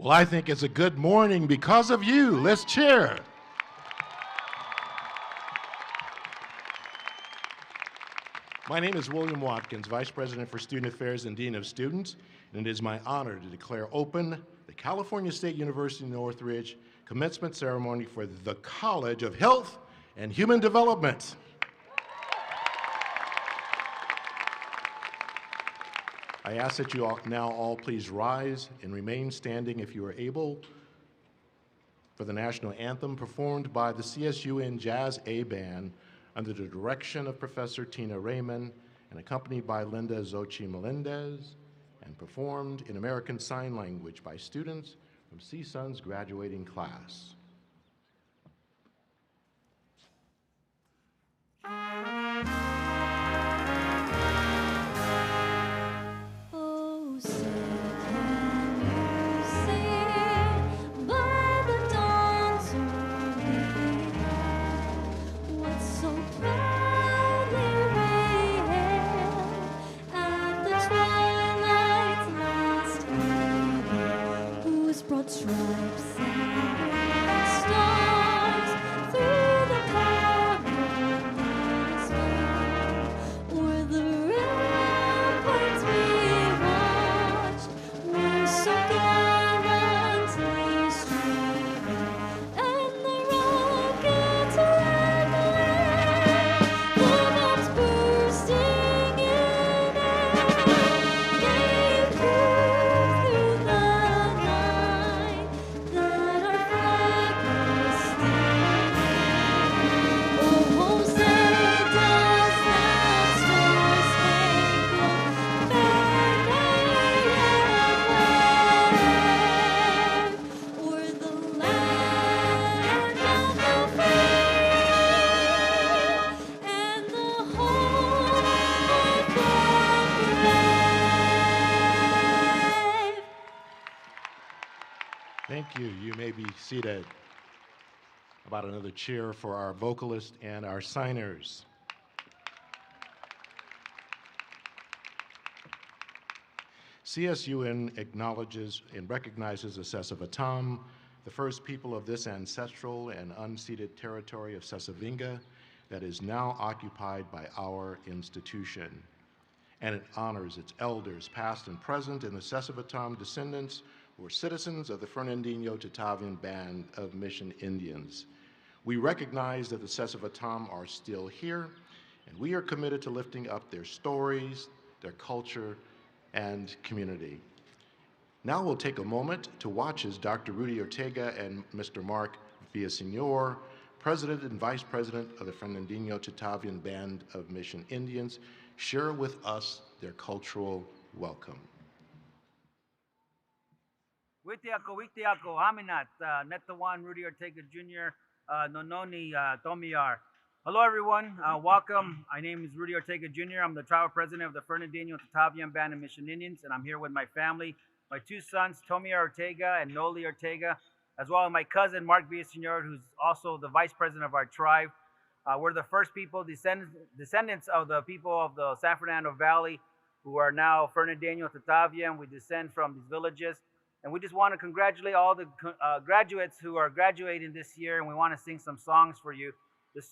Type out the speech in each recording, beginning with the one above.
Well, I think it's a good morning because of you. Let's cheer. My name is William Watkins, Vice President for Student Affairs and Dean of Students, and it is my honor to declare open the California State University Northridge commencement ceremony for the College of Health and Human Development. I ask that you all now please rise and remain standing if you are able for the national anthem performed by the CSUN Jazz A Band under the direction of Professor Tina Raymond and accompanied by Linda Zochi Melendez and performed in American Sign Language by students from CSUN's graduating class. Stripes and stars through the perilous way, o'er the ramparts we watched, where so gallantly stood, and the rockets rang away, the bombs bursting in air, gave proof through the night that our flag was still. Oh, say does that star-spangled banner yet wave o'er the land of the free and the home of the brave? Thank you. You may be seated. About another cheer for our vocalist and our signers. CSUN acknowledges and recognizes the Sesavatam, the first people of this ancestral and unceded territory of Sesavinga that is now occupied by our institution. And it honors its elders, past and present, and the Sesavatam descendants who are citizens of the Fernandino Tatavian Band of Mission Indians. We recognize that the Sesavatam are still here, and we are committed to lifting up their stories, their culture, and community. Now we'll take a moment to watch as Dr. Rudy Ortega and Mr. Mark Villaseñor, President and Vice President of the Fernandino Tatavian Band of Mission Indians, share with us their cultural welcome. Witiako, Aminat, Netawan, Rudy Ortega Jr., Nononi, Tomiyar. Hello, everyone. Welcome. My name is Rudy Ortega Jr. I'm the tribal president of the Fernandino Tatavian Band of Mission Indians, and I'm here with my family, my two sons, Tomiyar Ortega and Noli Ortega, as well as my cousin, Mark Villaseñor, who's also the vice president of our tribe. We're the first people, descendants of the people of the San Fernando Valley, who are now Fernandino Tatavian. We descend from these villages. And we just want to congratulate all the graduates who are graduating this year, and we want to sing some songs for you. This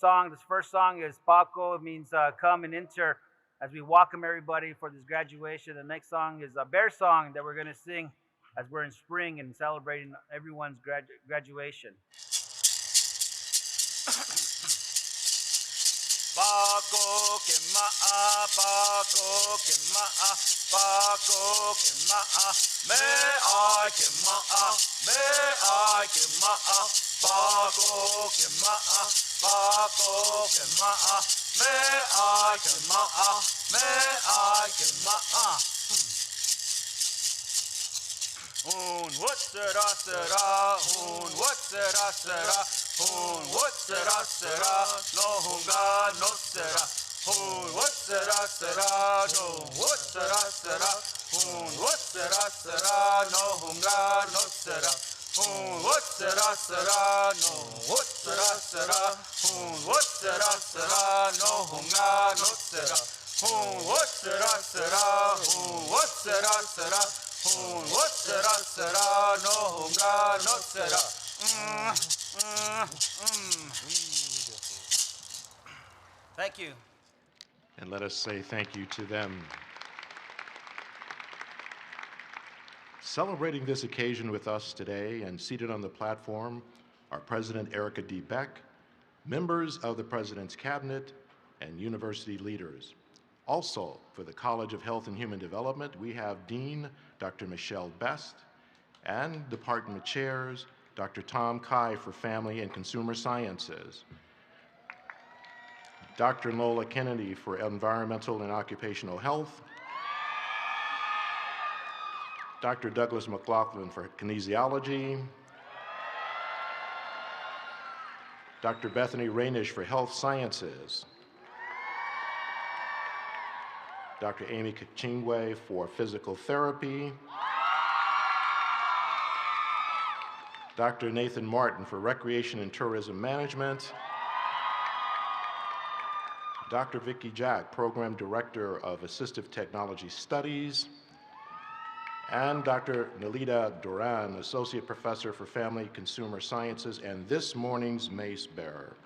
first song is Paco. It means come and enter as we welcome everybody for this graduation. The next song is a bear song that we're going to sing as we're in spring and celebrating everyone's graduation. Paco que ma'a, Paco que ma'a, Paco que ma'a, me ay que ma'a, me ay que ma'a, Paco que ma'a, Paco que ma'a, me ay que ma'a, me ay que ma'a. What será, what será, what será, no hunga no será. What será, no, what será, what será, no hunga no será. What será, no, what será, what será, no hunga no será. What será, what será, what será, no etc. Thank you. And let us say thank you to them. Celebrating this occasion with us today and seated on the platform are President Erica D. Beck, members of the President's Cabinet, and university leaders. Also, for the College of Health and Human Development, we have Dean Dr. Michelle Best and Department Chairs Dr. Tom Kai for Family and Consumer Sciences, Dr. Lola Kennedy for Environmental and Occupational Health, Dr. Douglas McLaughlin for Kinesiology, Dr. Bethany Rainish for Health Sciences, Dr. Amy Kachingwe for Physical Therapy, Dr. Nathan Martin for Recreation and Tourism Management, Dr. Vicki Jack, Program Director of Assistive Technology Studies, and Dr. Nalita Duran, Associate Professor for Family Consumer Sciences and this morning's mace bearer.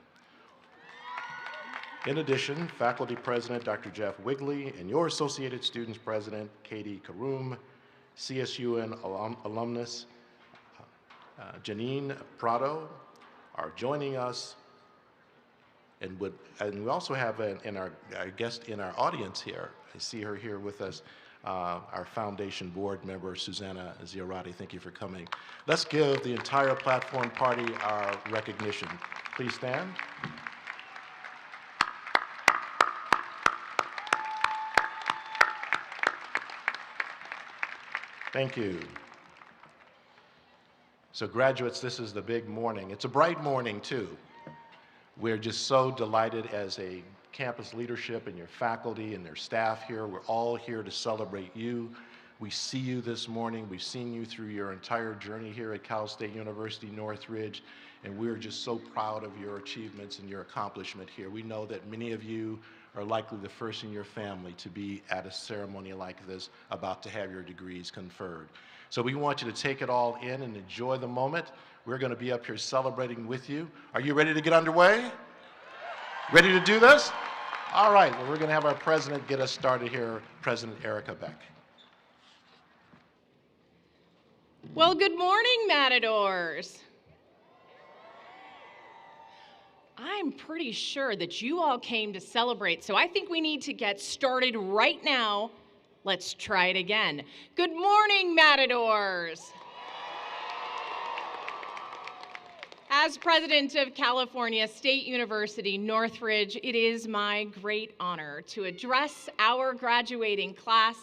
In addition, Faculty President Dr. Jeff Wigley and your Associated Students President Katie Karoum, CSUN alumnus Janine Prado are joining us, and we also have our guest in our audience here. I see her here with us, our foundation board member, Susanna Ziorati. Thank you for coming. Let's give the entire platform party our recognition. Please stand. Thank you. So graduates, this is the big morning. It's a bright morning too. We're just so delighted as a campus leadership and your faculty and their staff here. We're all here to celebrate you. We see you this morning. We've seen you through your entire journey here at Cal State University, Northridge, and we're just so proud of your achievements and your accomplishment here. We know that many of you are likely the first in your family to be at a ceremony like this, about to have your degrees conferred. So we want you to take it all in and enjoy the moment. We're going to be up here celebrating with you. Are you ready to get underway? Ready to do this? All right, well, we're going to have our president get us started here, President Erica Beck. Well, good morning, Matadors. I'm pretty sure that you all came to celebrate, so I think we need to get started right now. Let's try it again. Good morning, Matadors. As president of California State University, Northridge, it is my great honor to address our graduating class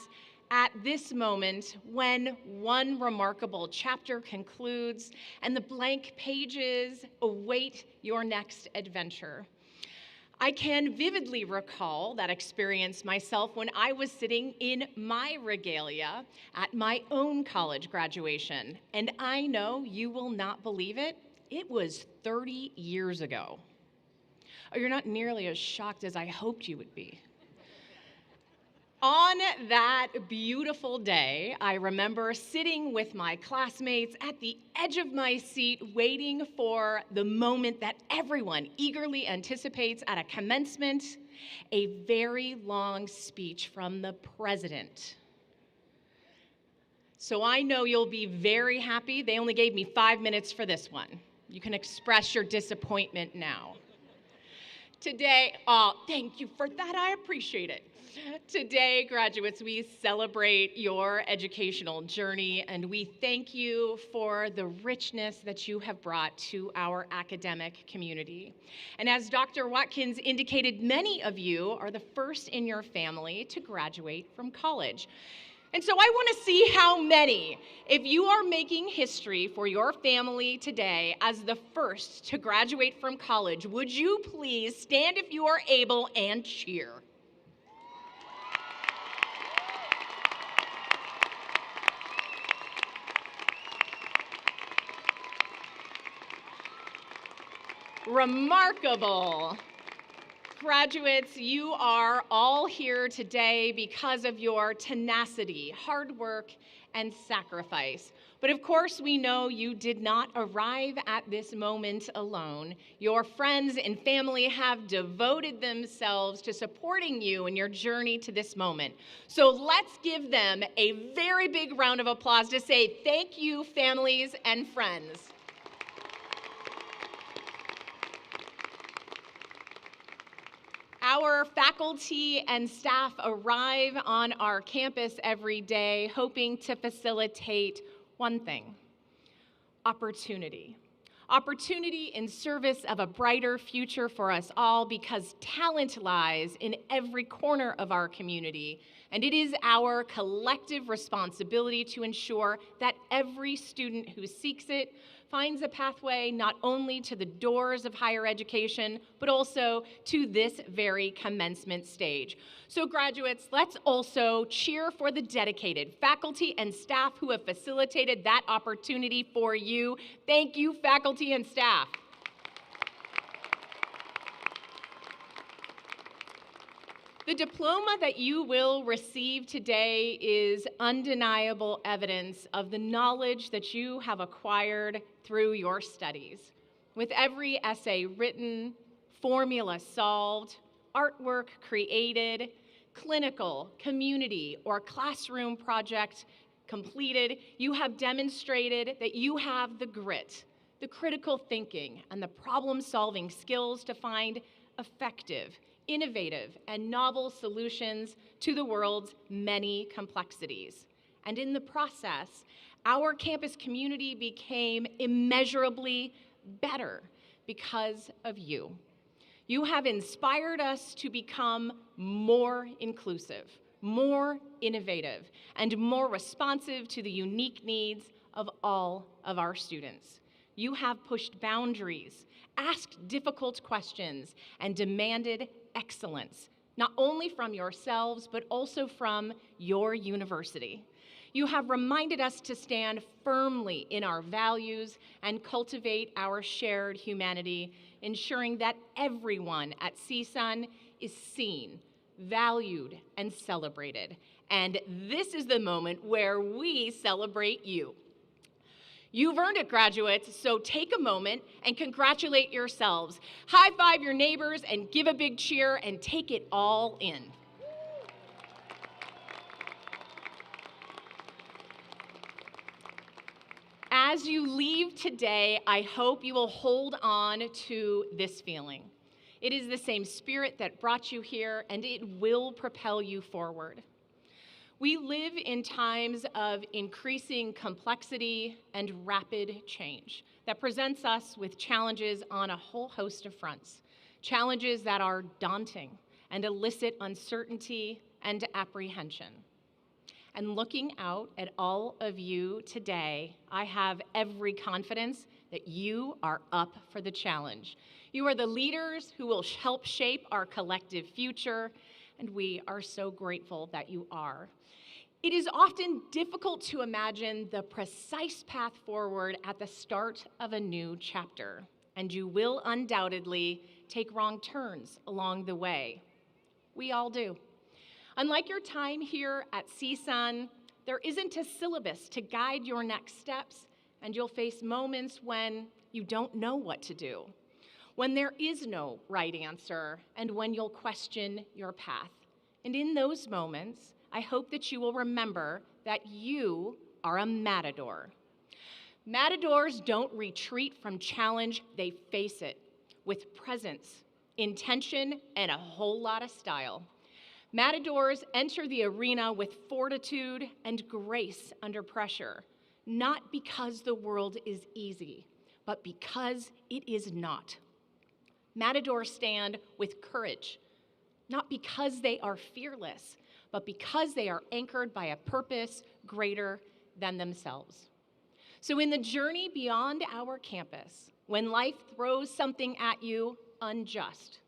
at this moment when one remarkable chapter concludes and the blank pages await your next adventure. I can vividly recall that experience myself when I was sitting in my regalia at my own college graduation, and I know you will not believe it. It was 30 years ago. Oh, you're not nearly as shocked as I hoped you would be. On that beautiful day, I remember sitting with my classmates at the edge of my seat, waiting for the moment that everyone eagerly anticipates at a commencement, a very long speech from the president. So I know you'll be very happy. They only gave me 5 minutes for this one. You can express your disappointment now. Today, thank you for that, I appreciate it. Today, graduates, we celebrate your educational journey and we thank you for the richness that you have brought to our academic community. And as Dr. Watkins indicated, many of you are the first in your family to graduate from college. And so I want to see how many, if you are making history for your family today as the first to graduate from college, would you please stand if you are able and cheer? Remarkable. Graduates, you are all here today because of your tenacity, hard work, and sacrifice. But of course, we know you did not arrive at this moment alone. Your friends and family have devoted themselves to supporting you in your journey to this moment. So let's give them a very big round of applause to say thank you, families and friends. Our faculty and staff arrive on our campus every day hoping to facilitate one thing: opportunity. Opportunity in service of a brighter future for us all, because talent lies in every corner of our community, and it is our collective responsibility to ensure that every student who seeks it finds a pathway not only to the doors of higher education, but also to this very commencement stage. So graduates, let's also cheer for the dedicated faculty and staff who have facilitated that opportunity for you. Thank you, faculty and staff. The diploma that you will receive today is undeniable evidence of the knowledge that you have acquired through your studies. With every essay written, formula solved, artwork created, clinical, community, or classroom project completed, you have demonstrated that you have the grit, the critical thinking, and the problem-solving skills to find effective, innovative, and novel solutions to the world's many complexities. And in the process, our campus community became immeasurably better because of you. You have inspired us to become more inclusive, more innovative, and more responsive to the unique needs of all of our students. You have pushed boundaries, asked difficult questions, and demanded excellence, not only from yourselves, but also from your university. You have reminded us to stand firmly in our values and cultivate our shared humanity, ensuring that everyone at CSUN is seen, valued, and celebrated. And this is the moment where we celebrate you. You've earned it, graduates, so take a moment and congratulate yourselves. High five your neighbors and give a big cheer and take it all in. As you leave today, I hope you will hold on to this feeling. It is the same spirit that brought you here, and it will propel you forward. We live in times of increasing complexity and rapid change that presents us with challenges on a whole host of fronts, challenges that are daunting and elicit uncertainty and apprehension. And looking out at all of you today, I have every confidence that you are up for the challenge. You are the leaders who will help shape our collective future, and we are so grateful that you are. It is often difficult to imagine the precise path forward at the start of a new chapter, and you will undoubtedly take wrong turns along the way. We all do. Unlike your time here at CSUN, there isn't a syllabus to guide your next steps, and you'll face moments when you don't know what to do, when there is no right answer, and when you'll question your path. And in those moments, I hope that you will remember that you are a matador. Matadors don't retreat from challenge, they face it with presence, intention, and a whole lot of style. Matadors enter the arena with fortitude and grace under pressure, not because the world is easy, but because it is not. Matadors stand with courage, not because they are fearless, but because they are anchored by a purpose greater than themselves. So in the journey beyond our campus, when life throws something at you unjust,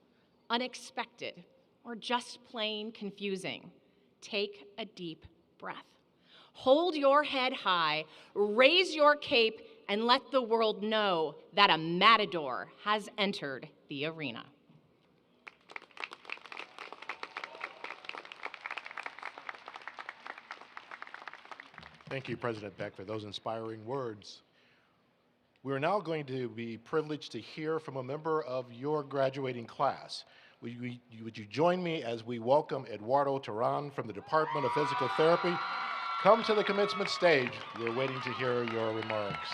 unexpected, or just plain confusing, take a deep breath. Hold your head high, raise your cape, and let the world know that a matador has entered the arena. Thank you, President Beck, for those inspiring words. We're now going to be privileged to hear from a member of your graduating class. Would you join me as we welcome Eduardo Terran from the Department of Physical Therapy? Come to the commencement stage. We're waiting to hear your remarks.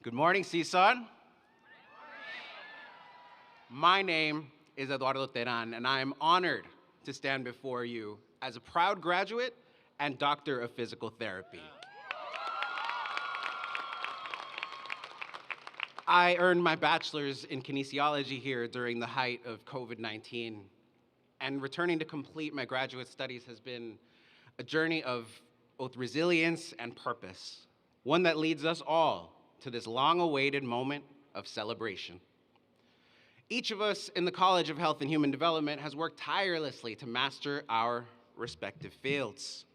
Good morning, CSUN. My name is Eduardo Terran, and I am honored to stand before you as a proud graduate and doctor of physical therapy. I earned my bachelor's in kinesiology here during the height of COVID-19, and returning to complete my graduate studies has been a journey of both resilience and purpose, one that leads us all to this long-awaited moment of celebration. Each of us in the College of Health and Human Development has worked tirelessly to master our respective fields.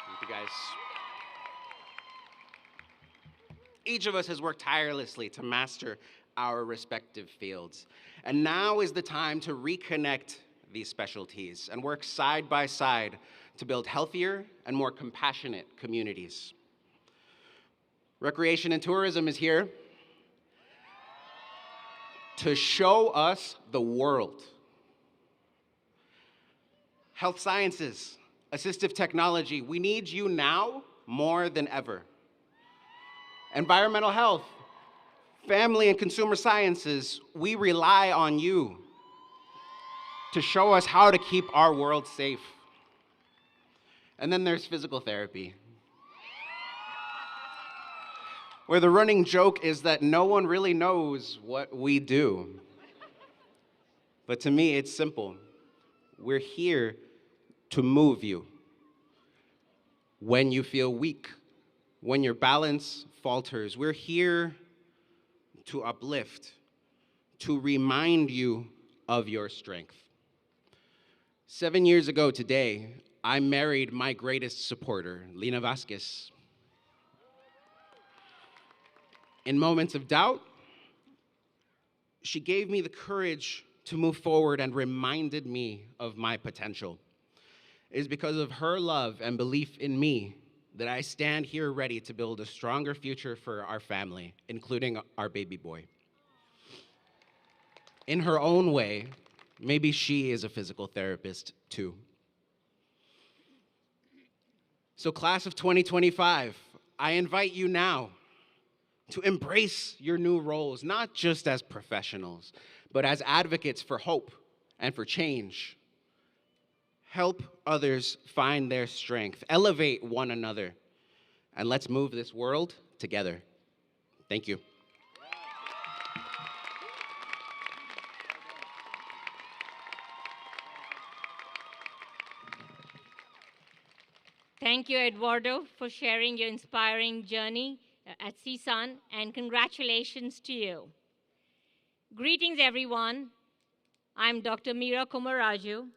Thank you, guys. Each of us has worked tirelessly to master our respective fields. And now is the time to reconnect these specialties and work side by side to build healthier and more compassionate communities. Recreation and tourism is here to show us the world. Health sciences, assistive technology, we need you now more than ever. Environmental health, family and consumer sciences, we rely on you to show us how to keep our world safe. And then there's physical therapy, where the running joke is that no one really knows what we do. But to me, it's simple. We're here to move you when you feel weak, when your balance falters. We're here to uplift, to remind you of your strength. 7 years ago today, I married my greatest supporter, Lina Vasquez. In moments of doubt, she gave me the courage to move forward and reminded me of my potential. It is because of her love and belief in me that I stand here ready to build a stronger future for our family, including our baby boy. In her own way, maybe she is a physical therapist too. So class of 2025, I invite you now to embrace your new roles, not just as professionals, but as advocates for hope and for change. Help others find their strength, elevate one another, and let's move this world together. Thank you. Thank you, Eduardo, for sharing your inspiring journey at CSUN, and congratulations to you. Greetings, everyone. I'm Dr. Meera Kumaraju,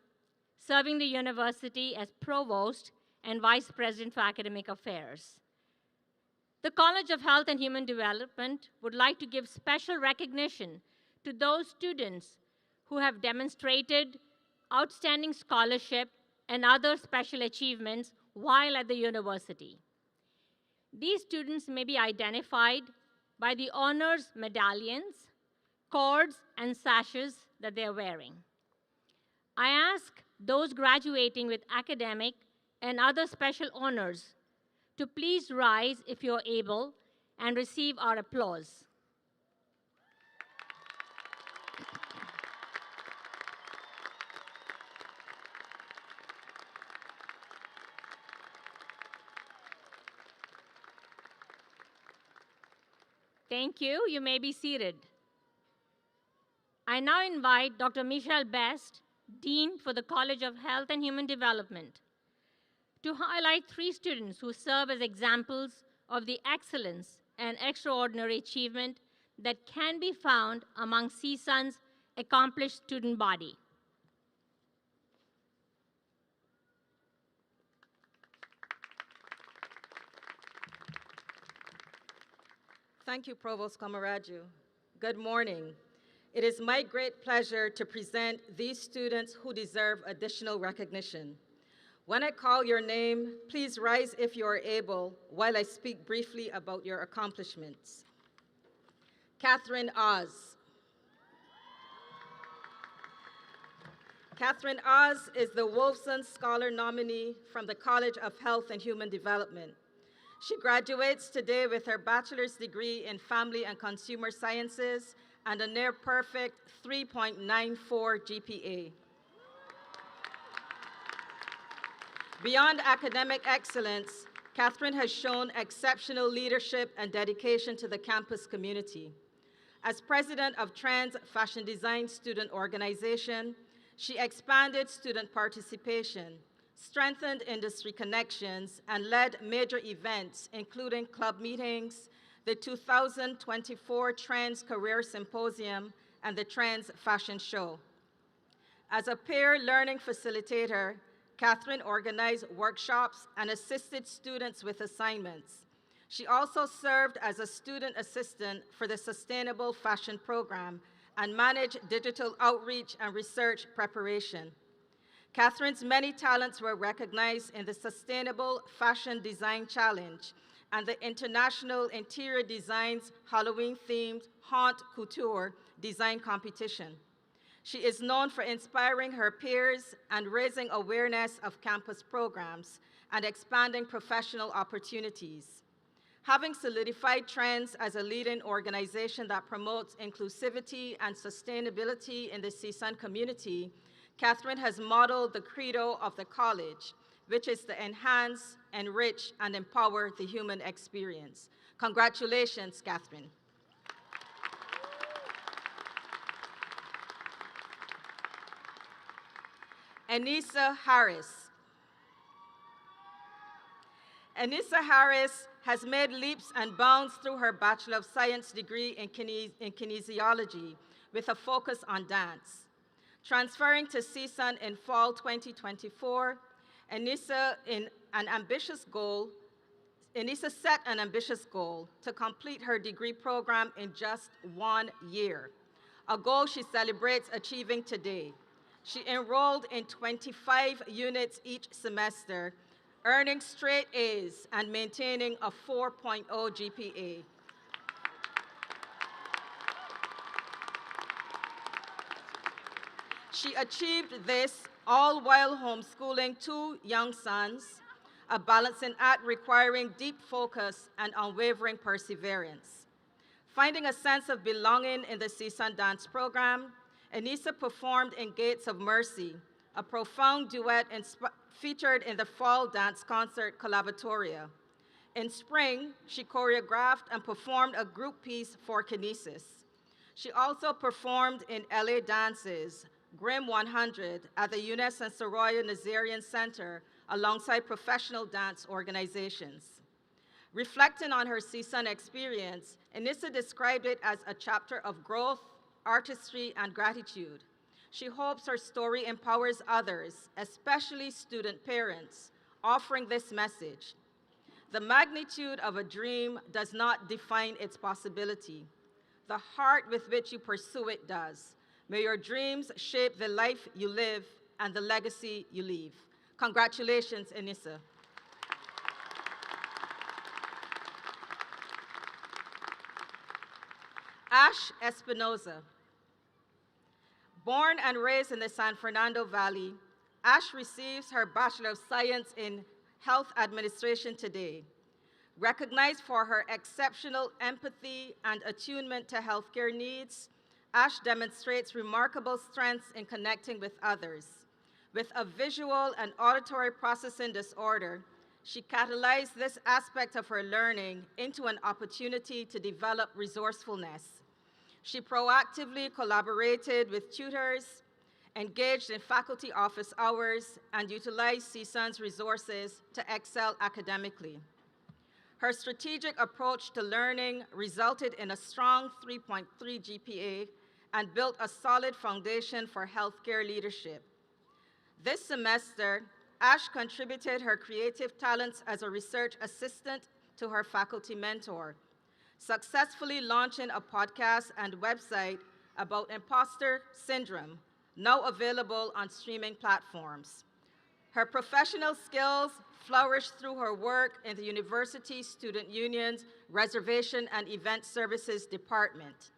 serving the university as Provost and Vice President for Academic Affairs. The College of Health and Human Development would like to give special recognition to those students who have demonstrated outstanding scholarship and other special achievements while at the university. These students may be identified by the honors medallions, cords, and sashes that they're wearing. I ask those graduating with academic and other special honors to please rise if you're able and receive our applause. Thank you. You may be seated. I now invite Dr. Michelle Best, Dean for the College of Health and Human Development, to highlight 3 students who serve as examples of the excellence and extraordinary achievement that can be found among CSUN's accomplished student body. Thank you, Provost Kamaraju. Good morning. It is my great pleasure to present these students who deserve additional recognition. When I call your name, please rise if you are able while I speak briefly about your accomplishments. Catherine Oz. Catherine Oz is the Wolfson Scholar nominee from the College of Health and Human Development. She graduates today with her bachelor's degree in Family and Consumer Sciences and a near-perfect 3.94 GPA. Beyond academic excellence, Catherine has shown exceptional leadership and dedication to the campus community. As president of Trans Fashion Design Student Organization, she expanded student participation, strengthened industry connections, and led major events, including club meetings, the 2024 Trans Career Symposium, and the Trans Fashion Show. As a peer learning facilitator, Catherine organized workshops and assisted students with assignments. She also served as a student assistant for the Sustainable Fashion Program and managed digital outreach and research preparation. Catherine's many talents were recognized in the Sustainable Fashion Design Challenge and the International Interior Design's Halloween-themed Haunt Couture Design Competition. She is known for inspiring her peers and raising awareness of campus programs and expanding professional opportunities. Having solidified Trends as a leading organization that promotes inclusivity and sustainability in the CSUN community, Catherine has modeled the credo of the college, which is to enhance, enrich, and empower the human experience. Congratulations, Catherine. Anissa Harris. Anissa Harris has made leaps and bounds through her Bachelor of Science degree in kinesiology with a focus on dance. Transferring to CSUN in fall 2024, Anissa set an ambitious goal to complete her degree program in just 1 year, a goal she celebrates achieving today. She enrolled in 25 units each semester, earning straight A's and maintaining a 4.0 GPA. She achieved this all while homeschooling 2 young sons, a balancing act requiring deep focus and unwavering perseverance. Finding a sense of belonging in the CSUN dance program, Anissa performed in Gates of Mercy, a profound duet featured in the fall dance concert Collaboratoria. In spring, she choreographed and performed a group piece for Kinesis. She also performed in LA Dances, Grim 100 at the Eunice and Soroya Nazarian Center alongside professional dance organizations. Reflecting on her CSUN experience, Anissa described it as a chapter of growth, artistry, and gratitude. She hopes her story empowers others, especially student parents, offering this message. The magnitude of a dream does not define its possibility. The heart with which you pursue it does. May your dreams shape the life you live and the legacy you leave. Congratulations, Anissa. Ash Espinoza. Born and raised in the San Fernando Valley, Ash receives her Bachelor of Science in Health Administration today. Recognized for her exceptional empathy and attunement to healthcare needs, Ash demonstrates remarkable strengths in connecting with others. With a visual and auditory processing disorder, she catalyzed this aspect of her learning into an opportunity to develop resourcefulness. She proactively collaborated with tutors, engaged in faculty office hours, and utilized CSUN's resources to excel academically. Her strategic approach to learning resulted in a strong 3.3 GPA and built a solid foundation for healthcare leadership. This semester, Ash contributed her creative talents as a research assistant to her faculty mentor. successfully launching a podcast and website about imposter syndrome, now available on streaming platforms. Her professional skills flourished through her work in the University Student Union's Reservation and Event Services Department.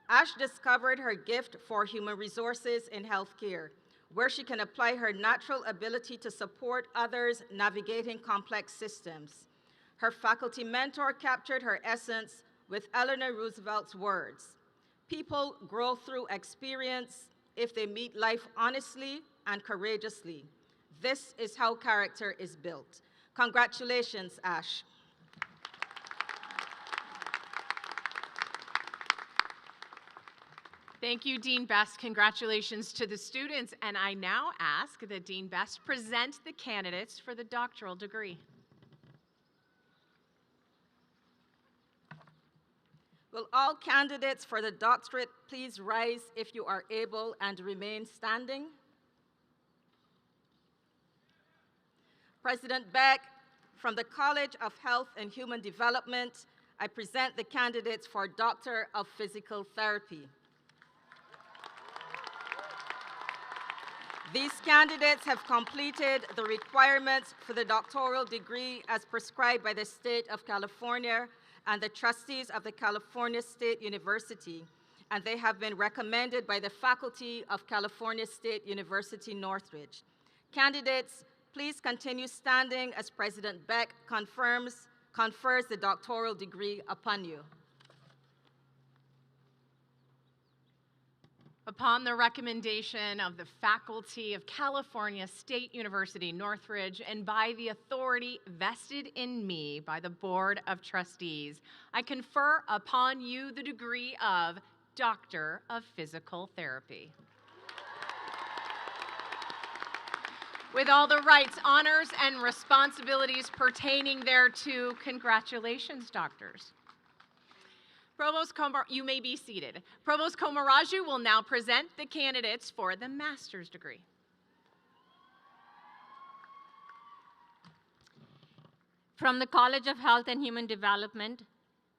Ash discovered her gift for human resources in healthcare, where she can apply her natural ability to support others navigating complex systems. Her faculty mentor captured her essence with Eleanor Roosevelt's words: "People grow through experience if they meet life honestly and courageously. This is how character is built." Congratulations, Ash. Thank you, Dean Best. Congratulations to the students. And I now ask that Dean Best present the candidates for the doctoral degree. Will all candidates for the doctorate please rise if you are able and remain standing? President Beck, from the College of Health and Human Development, I present the candidates for Doctor of Physical Therapy. These candidates have completed the requirements for the doctoral degree as prescribed by the State of California and the trustees of the California State University, and they have been recommended by the faculty of California State University, Northridge. Candidates, please continue standing as President Beck confers the doctoral degree upon you. Upon the recommendation of the faculty of California State University, Northridge, and by the authority vested in me by the Board of Trustees, I confer upon you the degree of Doctor of Physical Therapy. With all the rights, honors, and responsibilities pertaining thereto, congratulations, doctors. You may be seated. Provost Komaraju will now present the candidates for the master's degree. From the College of Health and Human Development,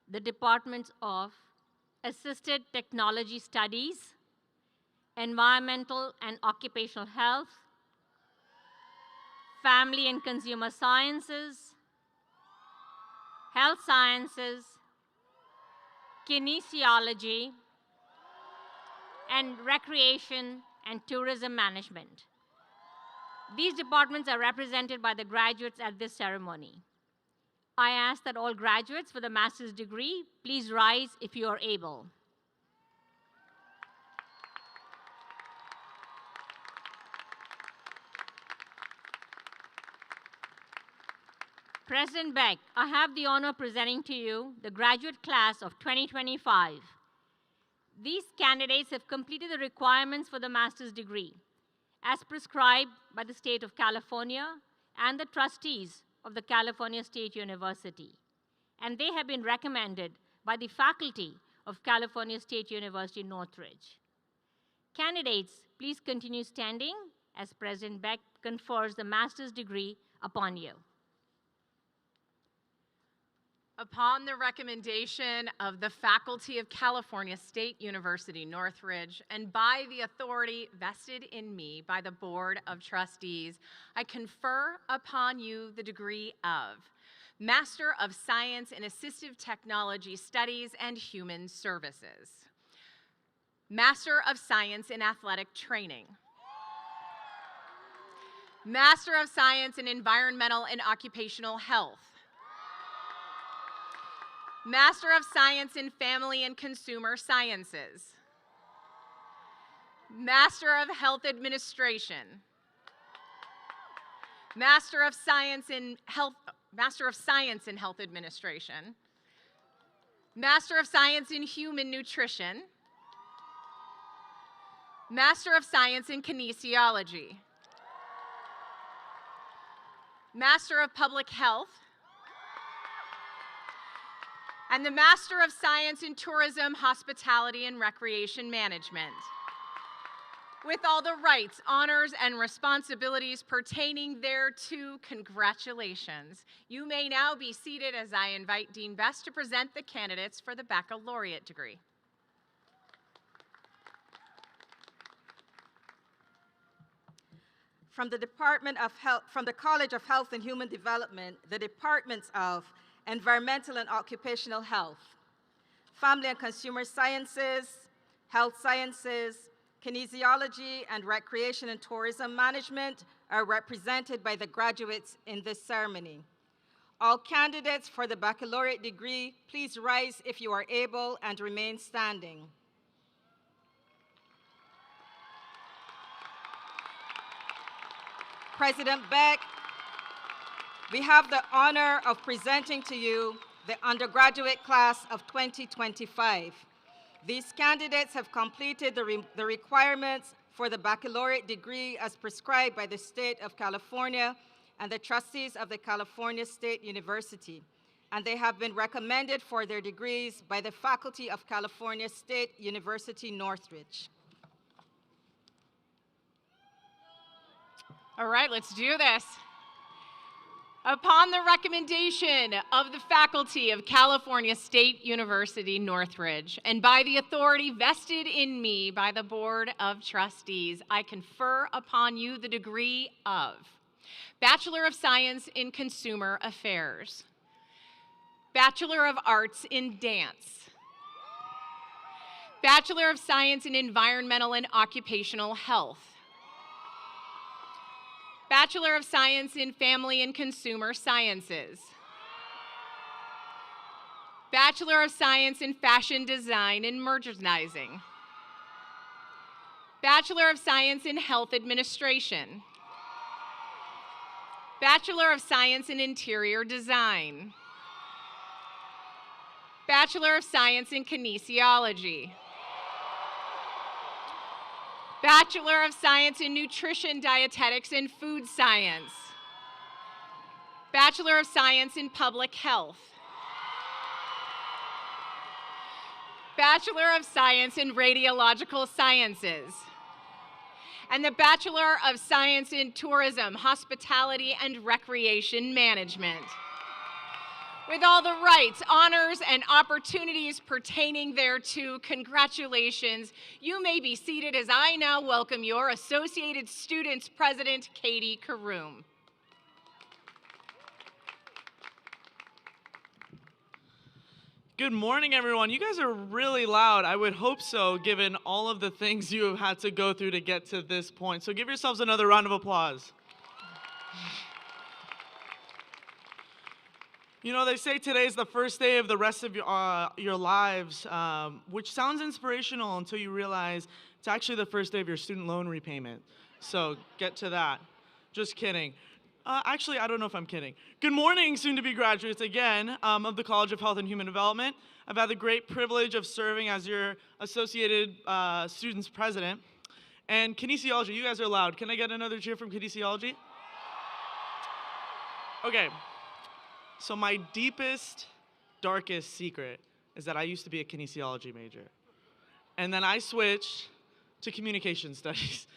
the Departments of Assisted Technology Studies, Environmental and Occupational Health, Family and Consumer Sciences, Health Sciences, Kinesiology, and Recreation and Tourism Management. These departments are represented by the graduates at this ceremony. I ask that all graduates for the master's degree please rise if you are able. President Beck, I have the honor of presenting to you the graduate class of 2025. These candidates have completed the requirements for the master's degree as prescribed by the state of California and the trustees of the California State University, and they have been recommended by the faculty of California State University, Northridge. Candidates, please continue standing as President Beck confers the master's degree upon you. Upon the recommendation of the faculty of California State University, Northridge, and by the authority vested in me by the Board of Trustees, I confer upon you the degree of Master of Science in Assistive Technology Studies and Human Services, Master of Science in Athletic Training, Master of Science in Environmental and Occupational Health, Master of Science in Family and Consumer Sciences, Master of Health Administration, Master of Science in Health Administration, Master of Science in Human Nutrition, Master of Science in Kinesiology, Master of Public Health, and the Master of Science in Tourism, Hospitality, and Recreation Management. With all the rights, honors, and responsibilities pertaining thereto, congratulations. You may now be seated as I invite Dean Best to present the candidates for the baccalaureate degree. From the College of Health and Human Development, the departments of Environmental and Occupational Health, Family and Consumer Sciences, Health Sciences, Kinesiology, and Recreation and Tourism Management are represented by the graduates in this ceremony. All candidates for the baccalaureate degree, please rise if you are able and remain standing. President Beck, we have the honor of presenting to you the undergraduate class of 2025. These candidates have completed the requirements for the baccalaureate degree as prescribed by the State of California and the trustees of the California State University, and they have been recommended for their degrees by the faculty of California State University, Northridge. All right, let's do this. Upon the recommendation of the faculty of California State University, Northridge, and by the authority vested in me by the Board of Trustees, I confer upon you the degree of Bachelor of Science in Consumer Affairs, Bachelor of Arts in Dance, Bachelor of Science in Environmental and Occupational Health, Bachelor of Science in Family and Consumer Sciences, Bachelor of Science in Fashion Design and Merchandising, Bachelor of Science in Health Administration, Bachelor of Science in Interior Design, Bachelor of Science in Kinesiology, Bachelor of Science in Nutrition, Dietetics, and Food Science, Bachelor of Science in Public Health, Bachelor of Science in Radiological Sciences, and the Bachelor of Science in Tourism, Hospitality, and Recreation Management. With all the rights, honors, and opportunities pertaining thereto, congratulations. You may be seated as I now welcome your Associated Students President, Katie Karoom. Good morning, everyone. You guys are really loud. I would hope so, given all of the things you have had to go through to get to this point. So give yourselves another round of applause. You know, they say today's the first day of the rest of your lives, which sounds inspirational until you realize it's actually the first day of your student loan repayment. So get to that. Just kidding. Actually, I don't know if I'm kidding. Good morning, soon-to-be graduates again of the College of Health and Human Development. I've had the great privilege of serving as your Associated Students President. And kinesiology, you guys are loud. Can I get another cheer from kinesiology? Okay. So my deepest, darkest secret is that I used to be a kinesiology major. And then I switched to communication studies.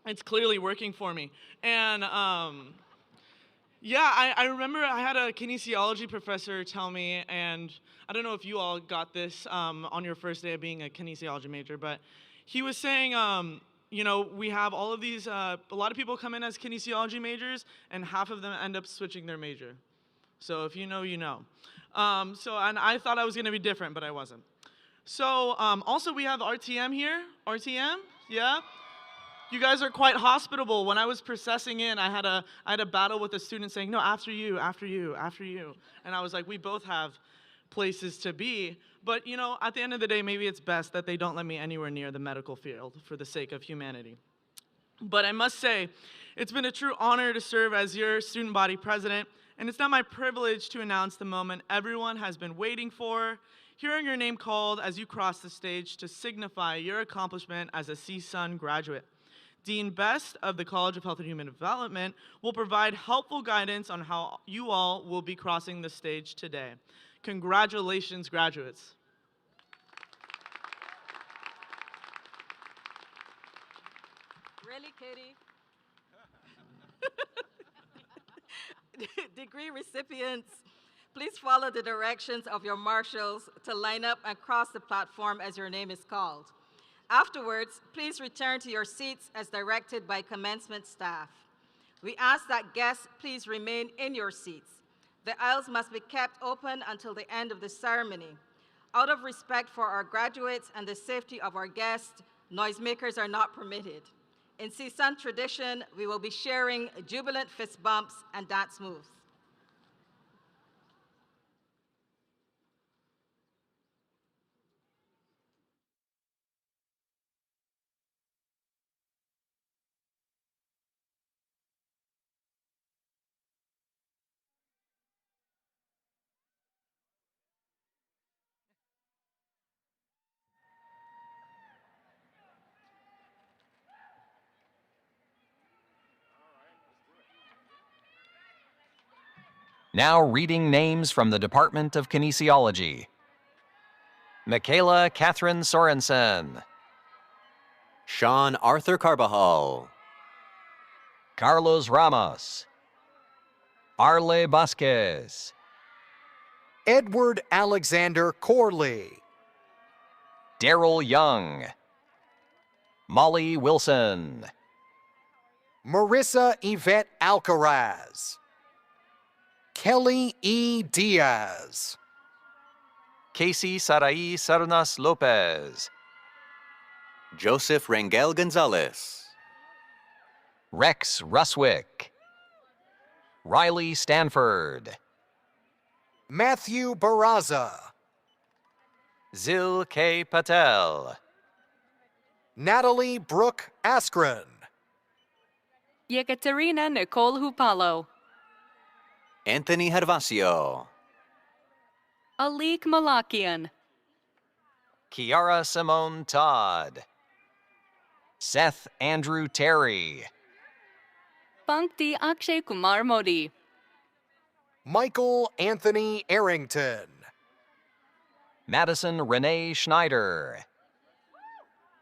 It's clearly working for me. And yeah, I remember I had a kinesiology professor tell me, and I don't know if you all got this on your first day of being a kinesiology major, but he was saying, you know, we have all of these, a lot of people come in as kinesiology majors, and half of them end up switching their major. So if you know, you know. And I thought I was gonna be different, but I wasn't. So also we have RTM here. RTM, yeah? You guys are quite hospitable. When I was processing in, I had a battle with a student saying, no, after you, after you, after you. And I was like, we both have places to be. But, you know, at the end of the day, maybe it's best that they don't let me anywhere near the medical field for the sake of humanity. But I must say, it's been a true honor to serve as your student body president, and it's now my privilege to announce the moment everyone has been waiting for, hearing your name called as you cross the stage to signify your accomplishment as a CSUN graduate. Dean Best of the College of Health and Human Development will provide helpful guidance on how you all will be crossing the stage today. Congratulations, graduates. degree recipients, please follow the directions of your marshals to line up and cross the platform as your name is called. Afterwards, please return to your seats as directed by commencement staff. We ask that guests please remain in your seats. The aisles must be kept open until the end of the ceremony. Out of respect for our graduates and the safety of our guests, noisemakers are not permitted. In CSUN tradition, we will be sharing jubilant fist bumps and dance moves. Now reading names from the Department of Kinesiology. Michaela Catherine Sorensen. Sean Arthur Carbajal. Carlos Ramos. Arle Vasquez. Edward Alexander Corley. Daryl Young. Molly Wilson. Marissa Yvette Alcaraz. Kelly E. Diaz. Casey Sarai Sarnas Lopez. Joseph Rangel Gonzalez. Rex Ruswick. Riley Stanford. Matthew Barraza. Zil K. Patel. Natalie Brooke Askren. Yekaterina Nicole Hupalo. Anthony Hervasio. Alik Malakian. Kiara Simone Todd. Seth Andrew Terry. Pankti Akshay Kumar Modi. Michael Anthony Arrington. Madison Renee Schneider.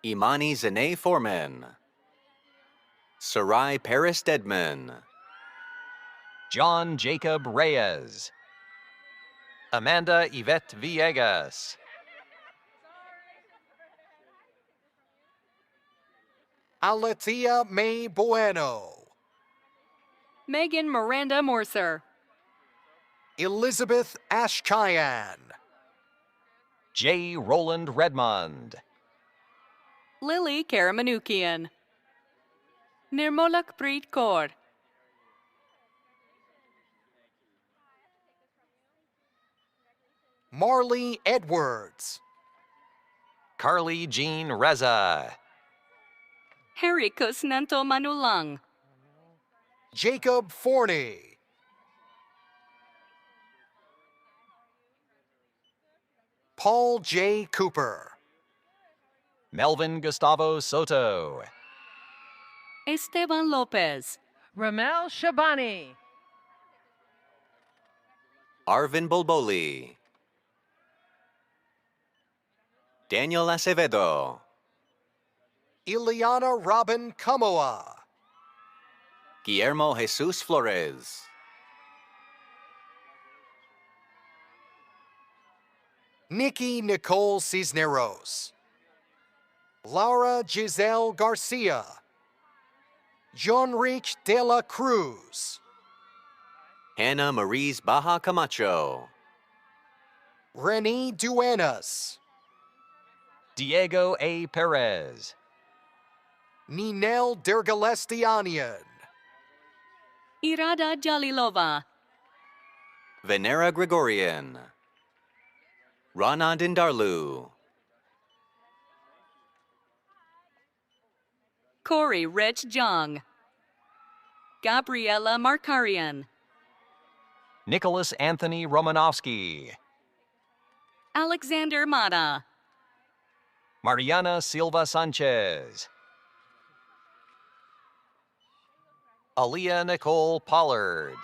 Imani Zane Foreman. Sarai Paris Dedman. John Jacob Reyes. Amanda Yvette Villegas. Aletia May Bueno. Megan Miranda Morser. Elizabeth Ashkayan. J. Roland Redmond. Lily Karamanukian. Nirmolak Preet Kaur. Marley Edwards. Carly Jean Reza. Herikus Nanto Manulang. Jacob Forney. Paul J. Cooper. Melvin Gustavo Soto. Esteban Lopez. Ramel Shabani. Arvin Bolboli. Daniel Acevedo. Ileana Robin Kamoa. Guillermo Jesus Flores. Nikki Nicole Cisneros. Laura Giselle Garcia. Johnrich de la Cruz. Hannah Maurice Baja Camacho. Renee Duenas. Diego A. Perez. Ninel Dergalestianian. Irada Jalilova. Venera Gregorian. Rana Dindarlu. Corey Rich Jung. Gabriela Markarian. Nicholas Anthony Romanovsky. Alexander Mata. Mariana Silva Sanchez. Aaliyah Nicole Pollard.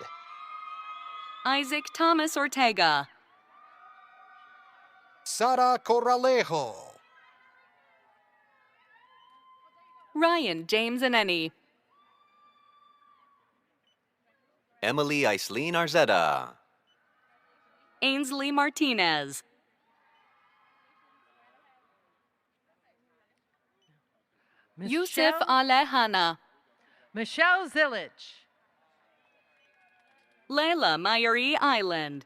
Isaac Thomas Ortega. Sara Corralejo. Ryan James Aneni. Emily Aislene Arzeta, Ainsley Martinez, Yusuf Alehana, Michelle Zilich. Layla Mayuri Island,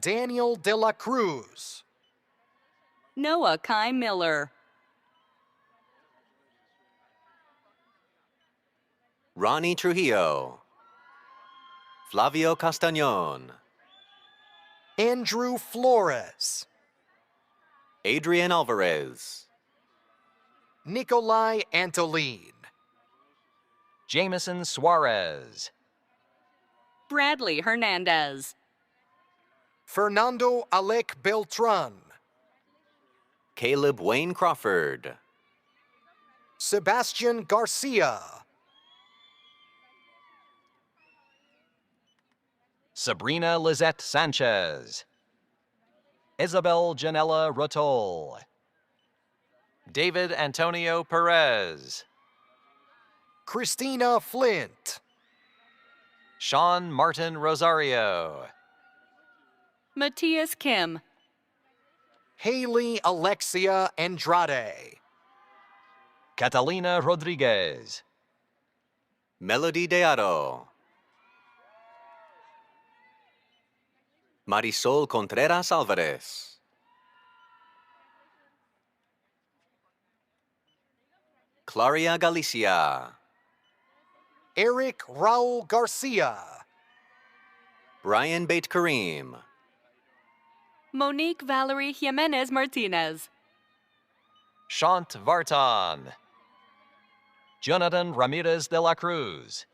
Daniel de la Cruz, Noah Kai Miller, Ronnie Trujillo, Flavio Castañon, Andrew Flores, Adrian Alvarez, Nikolai Antolin, Jameson Suarez, Bradley Hernandez, Fernando Alec Beltran, Caleb Wayne Crawford, Sebastian Garcia, Sabrina Lizette Sanchez, Isabel Janella Rotol, David Antonio Perez, Christina Flint, Sean Martin Rosario, Matthias Kim, Haley Alexia Andrade, Catalina Rodriguez, Melody Deado, Marisol Contreras Alvarez, Claria Galicia, Eric Raul Garcia, Brian Bate Kareem, Monique Valerie Jimenez Martinez, Shant Vartan, Jonathan Ramirez de la Cruz,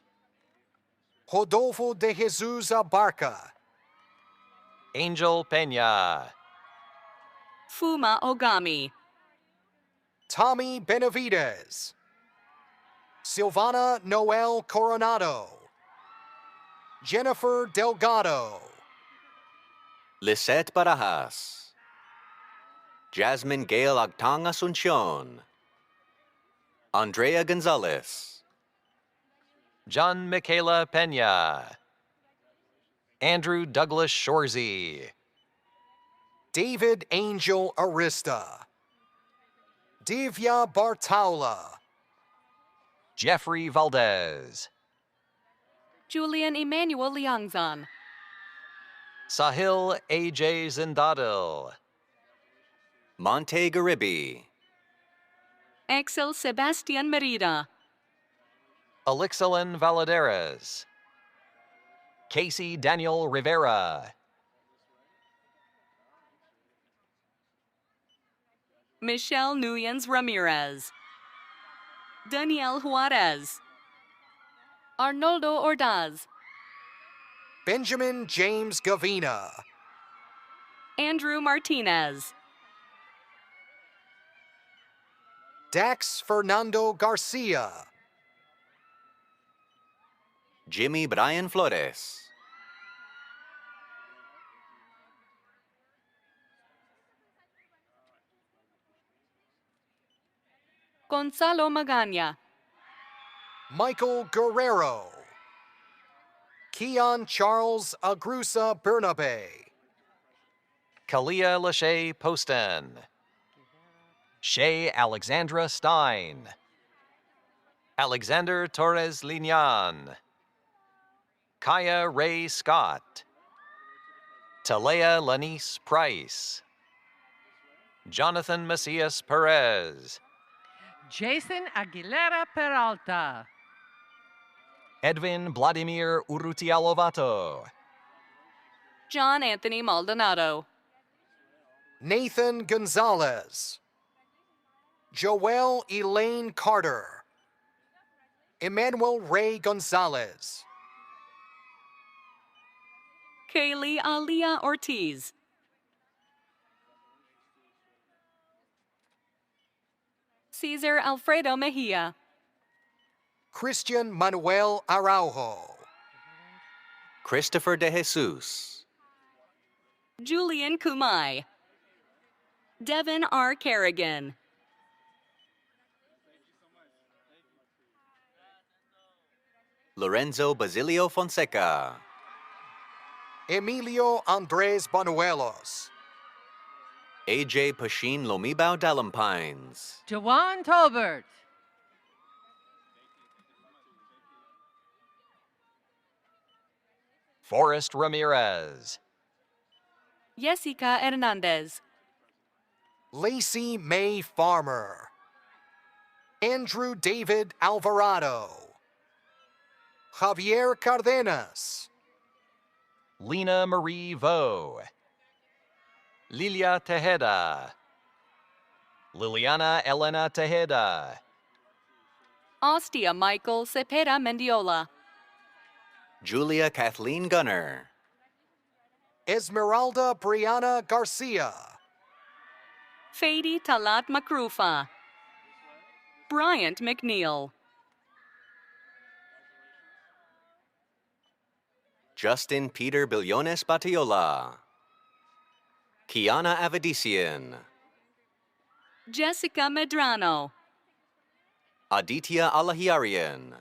Rodolfo de Jesus Abarca, Angel Peña, Fuma Ogami, Tommy Benavides, Silvana Noel Coronado, Jennifer Delgado, Lisette Barajas, Jasmine Gail Agtang Asuncion, Andrea Gonzalez, John Michaela Peña, Andrew Douglas Shorzy, David Angel Arista, Divya Bartaula, Jeffrey Valdez, Julian Emmanuel Liangzan, Sahil A.J. Zindadil, Monte Garibi, Axel Sebastian Merida, Elixalin Valadares, Casey Daniel Rivera, Michelle Nuyens Ramirez, Daniel Juarez, Arnoldo Ordaz, Benjamin James Gavina, Andrew Martinez, Dax Fernando Garcia, Jimmy Brian Flores, Gonzalo Magana, Michael Guerrero, Keon Charles Agrusa Bernabe, Kalia Lachey Poston, Shay Alexandra Stein, Alexander Torres Lignan, Kaya Ray Scott, Talea Lanice Price, Jonathan Macias Perez, Jason Aguilera Peralta. Edwin Vladimir Urrutia Lovato, John Anthony Maldonado, Nathan Gonzalez, Joelle Elaine Carter, Emmanuel Ray Gonzalez, Kaylee Alia Ortiz, Cesar Alfredo Mejia, Christian Manuel Araujo, Christopher De Jesus, Julian Kumai, Devin R. Kerrigan, Lorenzo Basilio Fonseca, Emilio Andres Banuelos, AJ Pashin Lomibao Dalampines, Jawan Tolbert. Forrest Ramirez. Jessica Hernandez. Lacey May Farmer, Andrew David Alvarado, Javier Cardenas, Lena Marie Vo. Lilia Tejeda. Liliana Elena Tejeda. Ostia Michael Cepeda Mendiola. Julia Kathleen Gunner, Esmeralda Brianna Garcia, Fady Talat Makrufa. Bryant McNeil. Justin Peter Billones Batiola, Kiana Avedisian, Jessica Medrano. Aditya Alahiarian,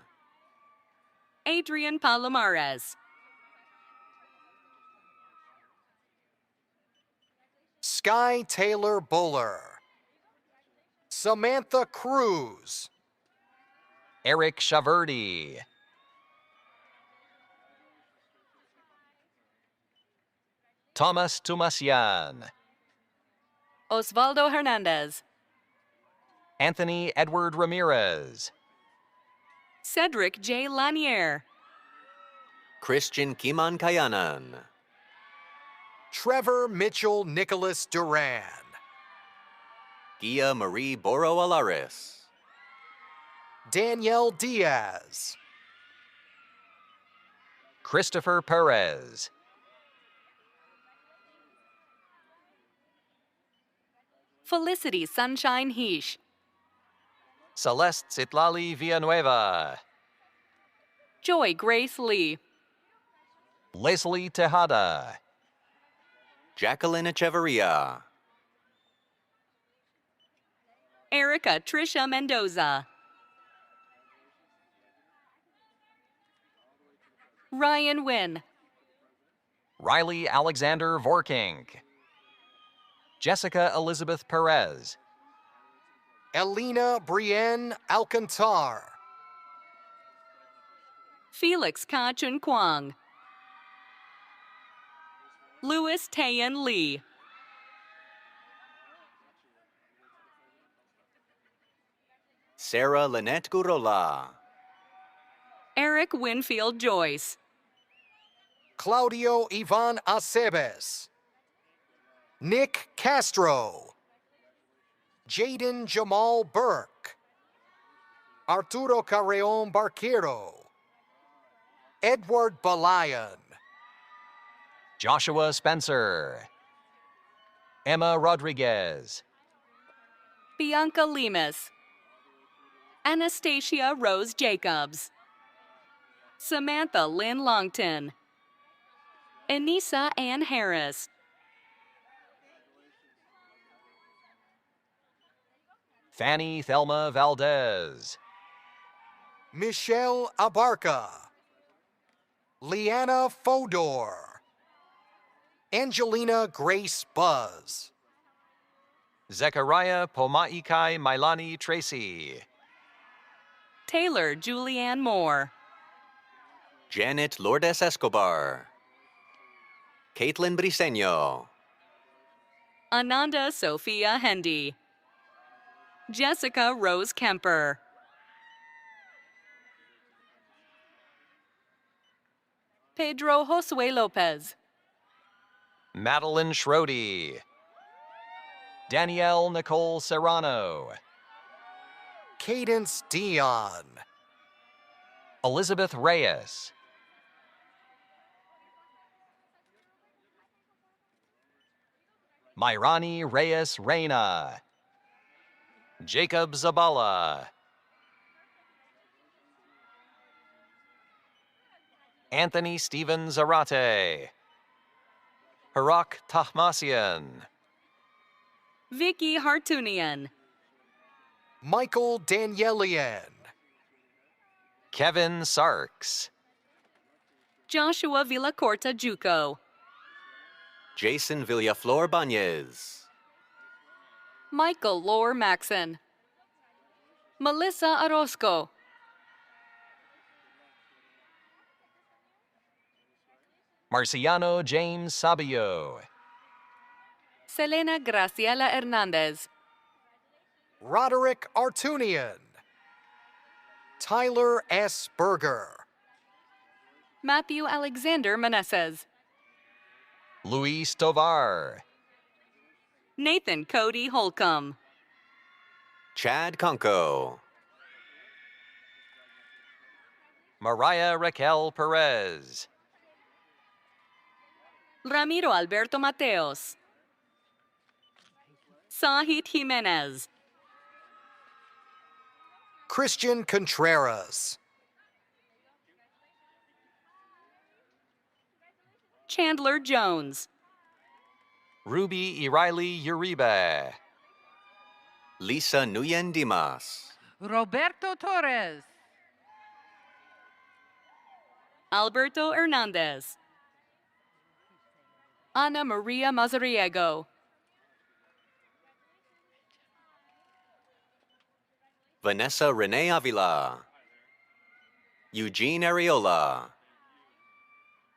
Adrian Palomares. Sky Taylor Buller, Samantha Cruz, Eric Shaverdi. Thomas Tumasian. Osvaldo Hernandez. Anthony Edward Ramirez. Cedric J. Lanier. Christian Kiman Kayanan, Trevor Mitchell Nicholas Duran, Gia Marie Boro Alaris, Danielle Diaz, Christopher Perez. Felicity Sunshine Heesh. Celeste Citlali Villanueva. Joy Grace Lee. Leslie Tejada. Jacqueline Echeverria, Erica Trisha Mendoza. Ryan Wynn. Riley Alexander Vorking. Jessica Elizabeth Perez. Elena Brienne Alcantar, Felix Ka Chun Kwang. Louis Tayan Lee. Sarah Lynette Gurola, Eric Winfield Joyce. Claudio Ivan Acebes, Nick Castro, Jaden Jamal Burke, Arturo Carreon Barquero, Edward Balayan, Joshua Spencer. Emma Rodriguez. Bianca Lemus. Anastasia Rose Jacobs. Samantha Lynn Longton. Anissa Ann Harris. Fanny Thelma Valdez. Michelle Abarca, Leanna Fodor, Angelina Grace Buzz, Zechariah Pomaikai Mailani Tracy. Taylor Julianne Moore. Janet Lourdes Escobar, Caitlin Briseño, Ananda Sophia Hendy. Jessica Rose Kemper. Pedro Josue Lopez. Madeline Schrody. Danielle Nicole Serrano. Cadence Dion, Elizabeth Reyes. Myrani Reyes Reyna. Jacob Zabala. Anthony Steven Zarate. Harak Tahmasian. Vicky Hartunian. Michael Danielian, Kevin Sarks. Joshua Villacorta Juco. Jason Villaflor Banez. Michael Lore Maxon. Melissa Orozco. Marciano James Sabio. Selena Graciela Hernandez. Roderick Artunian. Tyler S. Berger. Matthew Alexander Meneses. Luis Tovar. Nathan Cody Holcomb. Chad Conco. Mariah Raquel Perez. Ramiro Alberto Mateos. Sahit Jimenez. Christian Contreras. Chandler Jones. Ruby Iraili Uribe. Lisa Nguyen Dimas. Roberto Torres. Alberto Hernandez. Ana Maria Mazariego. Vanessa Renee Avila. Eugene Areola.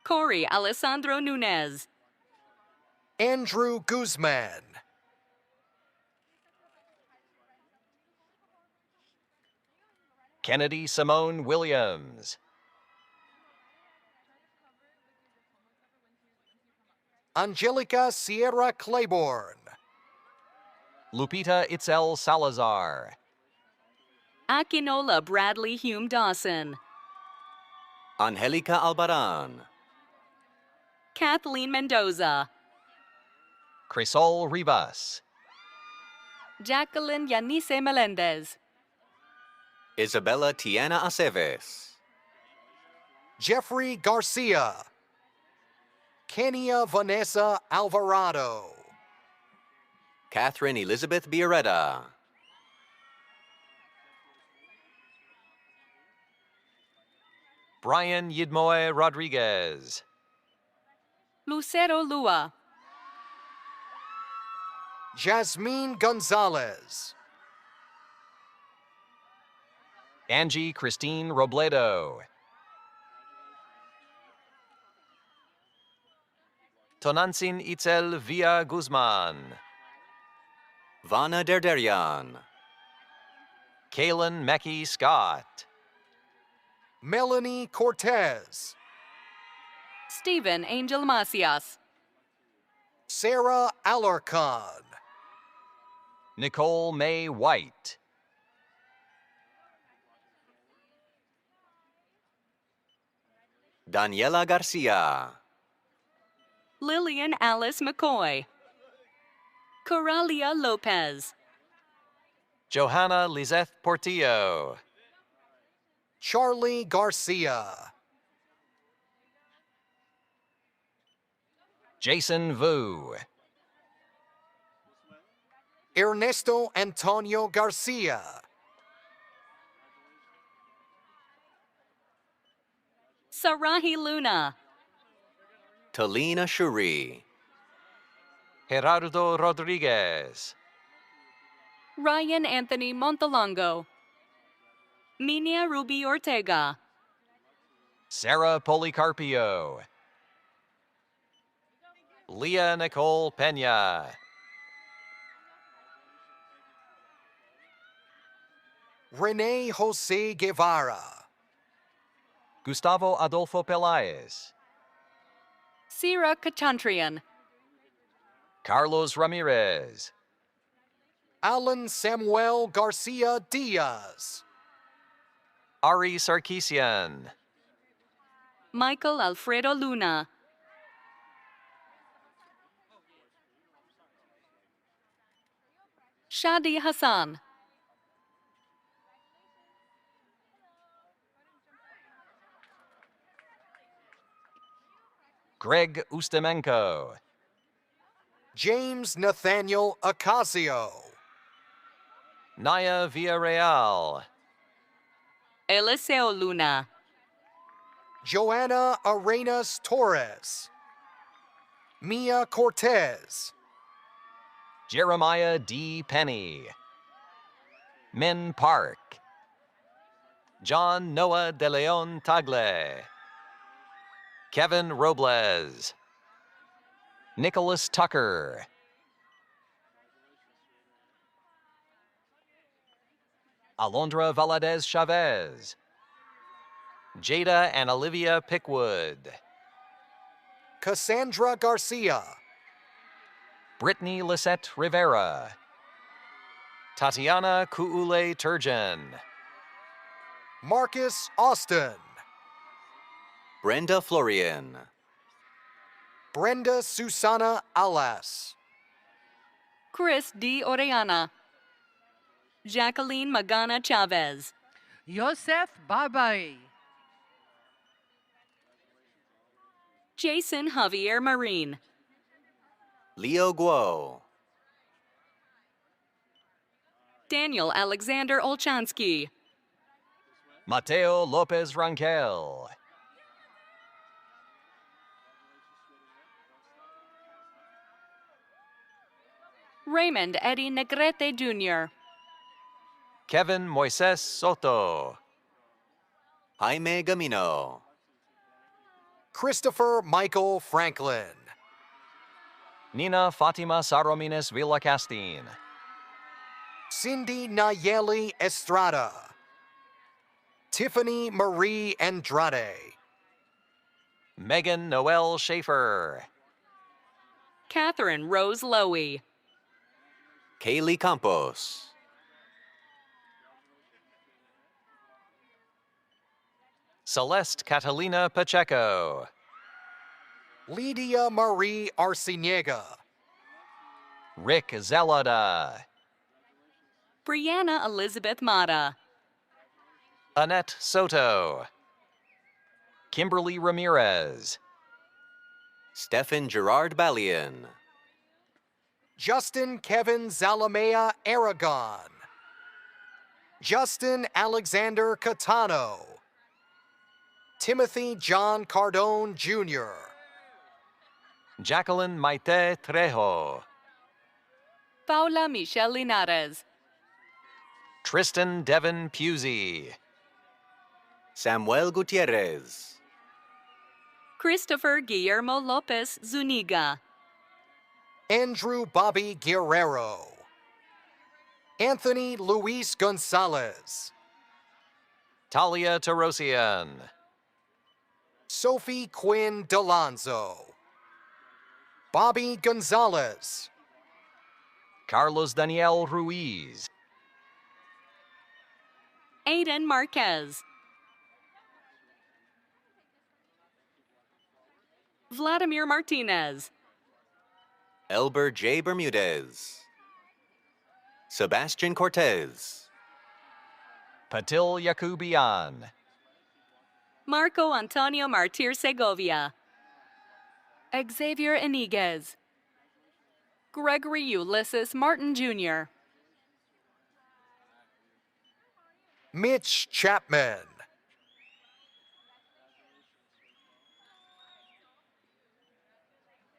Corey Alessandro Nunez. Andrew Guzman. Kennedy Simone Williams. Angelica Sierra Claiborne. Lupita Itzel Salazar. Akinola Bradley Hume Dawson. Angelica Albaran. Kathleen Mendoza. Crisol Rivas. Jacqueline Yanice Melendez. Isabella Tiana Aceves. Jeffrey Garcia. Kenia Vanessa Alvarado. Catherine Elizabeth Biarretta. Brian Yidmoe Rodriguez. Lucero Lua. Jasmine Gonzalez. Angie Christine Robledo. Tonantzin Itzel Villa Guzman. Vana Derderian. Kaylin Mackey Scott. Melanie Cortez. Stephen Angel Macias. Sarah Alarcon. Nicole May White. Daniela Garcia. Lillian Alice McCoy. Coralia Lopez. Johanna Lizeth Portillo. Charlie Garcia. Jason Vu. Ernesto Antonio Garcia. Sarahi Luna. Talina Shuri. Gerardo Rodriguez. Ryan Anthony Montalongo. Minia Ruby Ortega. Sarah Policarpio. Leah Nicole Pena. Rene Jose Guevara. Gustavo Adolfo Pelaez. Sira Kachantrian. Carlos Ramirez. Alan Samuel Garcia Diaz. Ari Sarkisian. Michael Alfredo Luna. Shadi Hassan. Greg Ustemenko. James Nathaniel Ocasio. Naya Villarreal. Eliseo Luna. Joanna Arenas Torres. Mia Cortez. Jeremiah D. Penny. Min Park. John Noah de Leon Tagle. Kevin Robles. Nicholas Tucker. Alondra Valadez Chavez. Jada and Olivia Pickwood. Cassandra Garcia. Brittany Lisette Rivera. Tatiana Kuule Turgeon. Marcus Austin. Brenda Florian. Brenda Susana Alas. Chris D. Orellana. Jacqueline Magana Chavez. Yosef Babai. Jason Javier Marin. Leo Guo. Daniel Alexander Olchansky. Mateo Lopez Rangel. Raymond Eddie Negrete Jr. Kevin Moises Soto. Jaime Gamino. Christopher Michael Franklin. Nina Fatima Saromines Villacastin. Cindy Nayeli Estrada. Tiffany Marie Andrade. Megan Noel Schaefer. Catherine Rose Lowy. Kaylee Campos. Celeste Catalina Pacheco. Lydia Marie Arciniega. Rick Zelada. Brianna Elizabeth Mata. Annette Soto. Kimberly Ramirez. Stephen Gerard Balian. Justin Kevin Zalamea Aragon. Justin Alexander Catano. Timothy John Cardone Jr. Jacqueline Maite Trejo. Paula Michelle Linares. Tristan Devin Pusey. Samuel Gutierrez. Christopher Guillermo Lopez Zuniga. Andrew Bobby Guerrero. Anthony Luis Gonzalez. Talia Tarosian. Sophie Quinn Delonzo. Bobby Gonzalez. Carlos Daniel Ruiz. Aiden Marquez. Vladimir Martinez. Elber J. Bermudez. Sebastian Cortez. Patil Yakubian. Marco Antonio Martir Segovia. Xavier Iniguez. Gregory Ulysses Martin Jr. Mitch Chapman.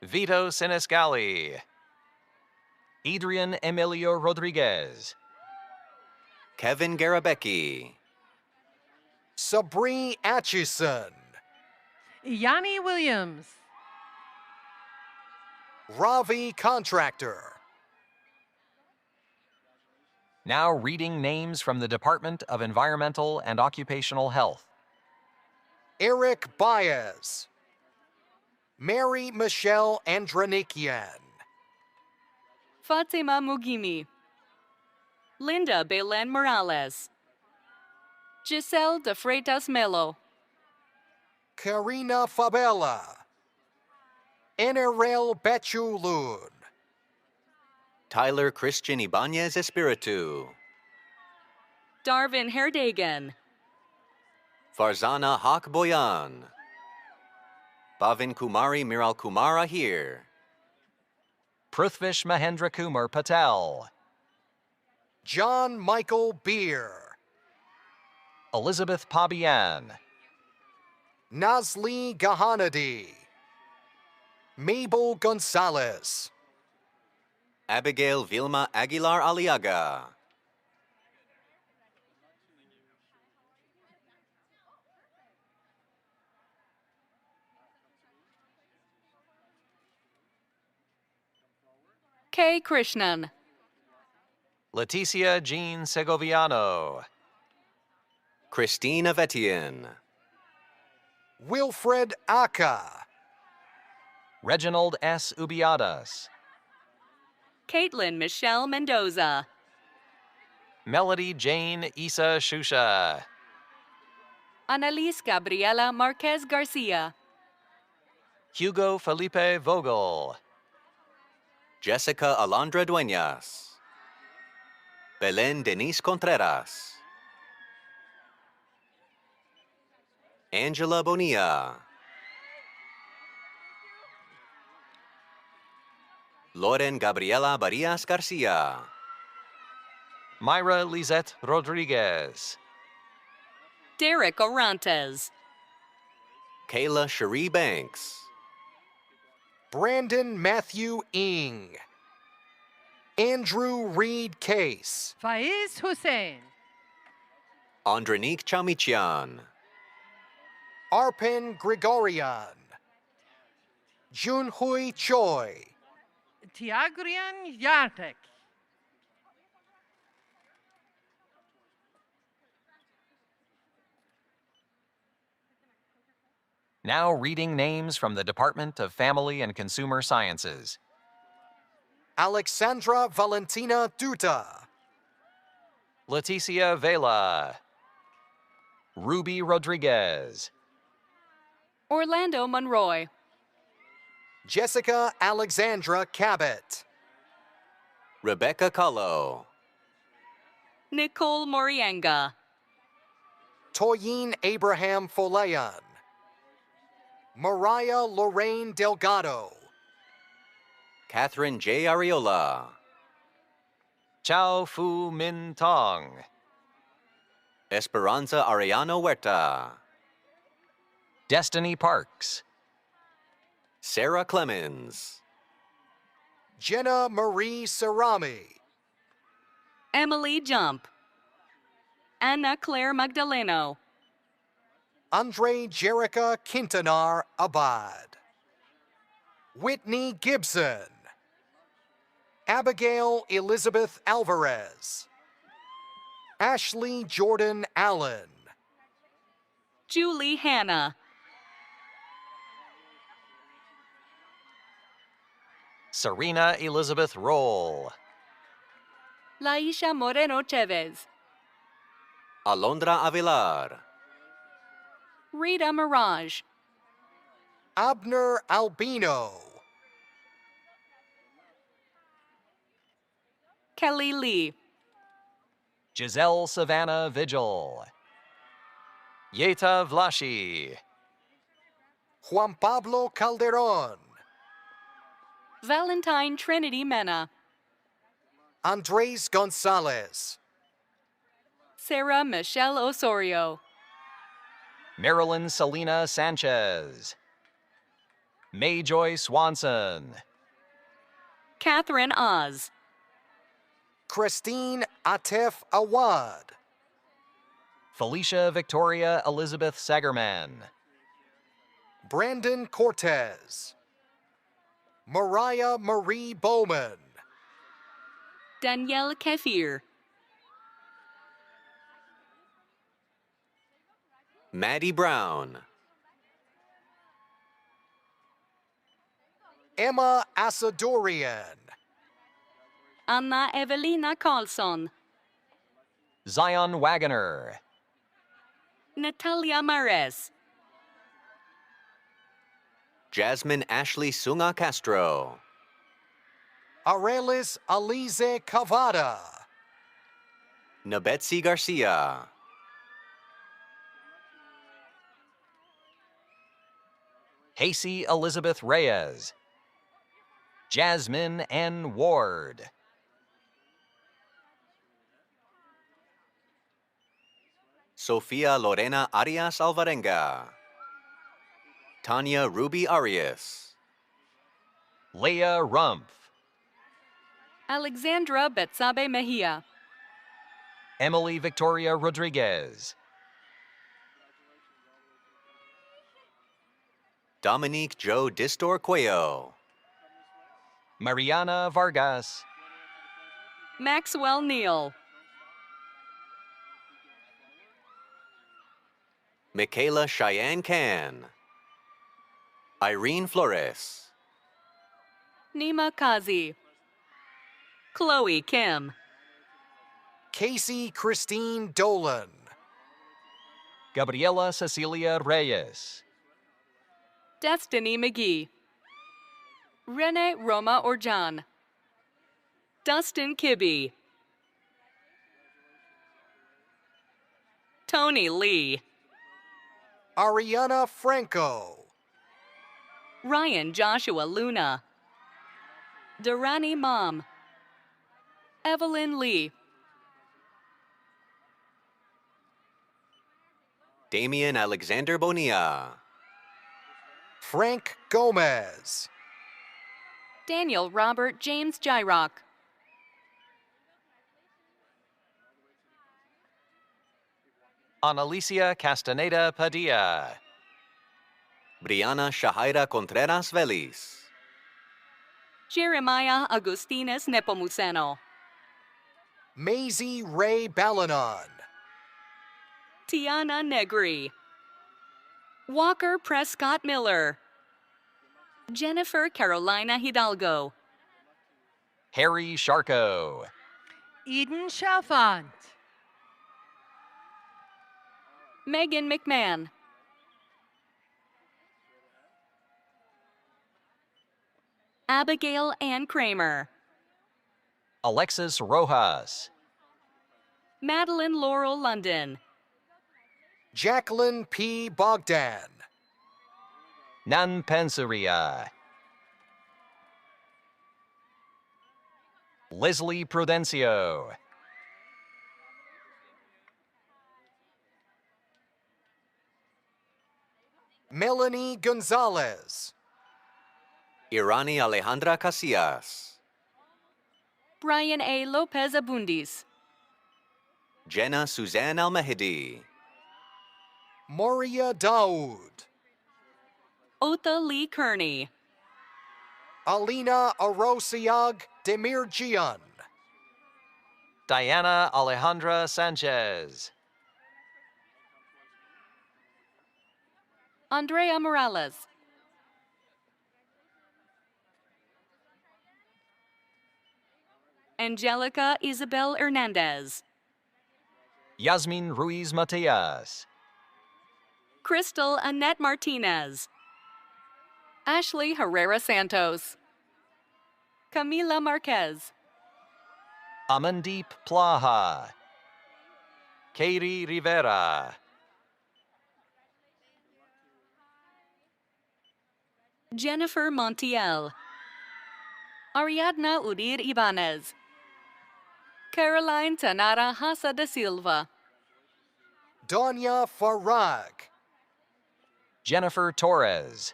Vito Sinisgali. Adrian Emilio Rodriguez. Kevin Garabecki. Sabri Atchison. Yanni Williams. Ravi Contractor. Now reading names from the Department of Environmental and Occupational Health. Eric Baez. Mary Michelle Andranikian. Fatima Mugimi. Linda Belen Morales. Giselle De Freitas Melo. Karina Fabella. Enerel Betulun. Tyler Christian Ibanez Espiritu. Darvin Herdagan. Farzana Haq Boyan. Bhavin Kumari Miral Kumara here. Prithvish Mahendra Kumar Patel. John Michael Beer. Elizabeth Pabian, Nazli Gahanadi, Mabel Gonzalez, Abigail Vilma Aguilar Aliaga, K. Krishnan, Leticia Jean Segoviano, Christine Avetian, Wilfred Aka, Reginald S. Ubiadas, Caitlin Michelle Mendoza, Melody Jane Isa Shusha, Annalise Gabriela Marquez Garcia, Hugo Felipe Vogel, Jessica Alondra Dueñas, Belen Denise Contreras, Angela Bonilla, Loren Gabriela Barrias Garcia, Myra Lizette Rodriguez, Derek Orantes, Kayla Cherie Banks, Brandon Matthew Ing, Andrew Reed Case, Faiz Hussein, Andronique Chamichian, Arpen Gregorian, Junhui Choi, Tiagrian Yartek, Now reading names from the Department of Family and Consumer Sciences. Alexandra Valentina Duda, Leticia Vela, Ruby Rodriguez, Orlando Monroy, Jessica Alexandra Cabot, Rebecca Cullo, Nicole Morienga, Toyin Abraham Foleon, Mariah Lorraine Delgado, Catherine J. Ariola, Chao Fu Min Tong, Esperanza Arellano Huerta, Destiny Parks, Sarah Clemens, Jenna Marie Sarami, Emily Jump, Anna Claire Magdaleno, Andre Jerica Quintanar Abad, Whitney Gibson, Abigail Elizabeth Alvarez, Ashley Jordan Allen, Julie Hanna, Serena Elizabeth Roll, Laisha Moreno Chavez, Alondra Avilar, Rita Mirage, Abner Albino, Kelly Lee, Giselle Savannah Vigil, Yeta Vlashi, Juan Pablo Calderon, Valentine Trinity Mena, Andres Gonzalez, Sarah Michelle Osorio, Marilyn Selena Sanchez, Mayjoy Swanson, Catherine Oz, Christine Atef Awad, Felicia Victoria Elizabeth Sagerman, Brandon Cortez, Mariah Marie Bowman, Danielle Kefir, Maddie Brown, Emma Asadorian, Anna Evelina Karlsson, Zion Wagoner, Natalia Mares, Jasmine Ashley Sunga Castro, Arelis Alize Cavada, Nabetsi Garcia, Hasey Elizabeth Reyes, Jasmine N. Ward, Sofia Lorena Arias Alvarenga. Tanya Ruby Arias. Leah Rumpf. Alexandra Betsabe Mejia. Emily Victoria Rodriguez. Dominique Joe Distor Cuello. Mariana Vargas. Maxwell Neal. Michaela Cheyenne Can. Irene Flores. Nima Kazi. Chloe Kim. Casey Christine Dolan. Gabriela Cecilia Reyes. Destiny McGee. Rene Roma Orjan. Dustin Kibbe. Tony Lee. Ariana Franco. Ryan Joshua Luna. Durrani Mom. Evelyn Lee. Damian Alexander Bonilla. Frank Gomez. Daniel Robert James Gyrock. Analicia Castaneda Padilla. Brianna Shahaira Contreras Velis. Jeremiah Agustinus Nepomuceno. Maisie Ray Balanon. Tiana Negri. Walker Prescott Miller. Jennifer Carolina Hidalgo. Harry Sharko. Eden Chalfant. Megan McMahon. Abigail Ann Kramer. Alexis Rojas. Madeline Laurel London. Jacqueline P. Bogdan. Nan Panseria. Leslie Prudencio. Melanie Gonzalez. Irani Alejandra Casillas. Brian A. Lopez Abundis. Jenna Suzanne Almehdi. Moria Daoud. Otha Lee Kearney. Alina Arosiag Demirjian. Diana Alejandra Sanchez. Andrea Morales. Angelica Isabel Hernandez. Yasmin Ruiz Matias. Crystal Annette Martinez. Ashley Herrera Santos. Camila Marquez. Amandeep Plaha. Katie Rivera. Jennifer Montiel. Ariadna Udir Ibanez. Caroline Tanara Hasa da Silva. Donya Farag. Jennifer Torres.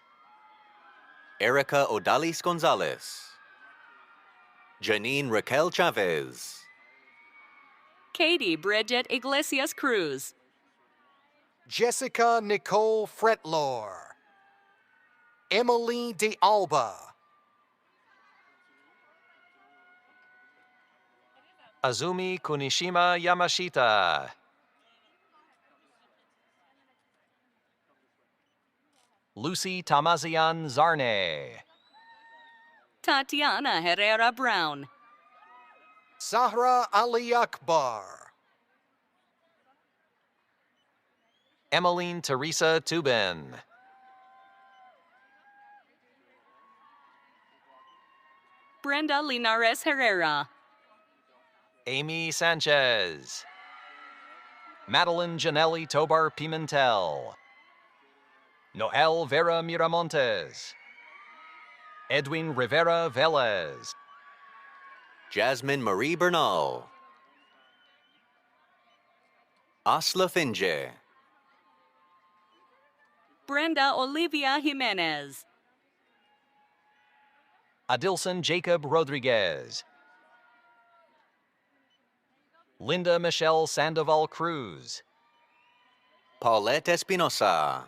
Erica Odalis Gonzalez. Janine Raquel Chavez. Katie Bridget Iglesias Cruz. Jessica Nicole Fretlor. Emily De Alba. Azumi Kunishima Yamashita. Lucy Tamazian Zarne. Tatiana Herrera Brown. Sahra Ali Akbar. Emmeline Teresa Tubin. Brenda Linares Herrera. Amy Sanchez. Madeline Janelli Tobar Pimentel. Noel Vera Miramontes. Edwin Rivera Velez. Jasmine Marie Bernal. Asla Finje. Brenda Olivia Jimenez. Adilson Jacob Rodriguez. Linda Michelle Sandoval Cruz. Paulette Espinosa.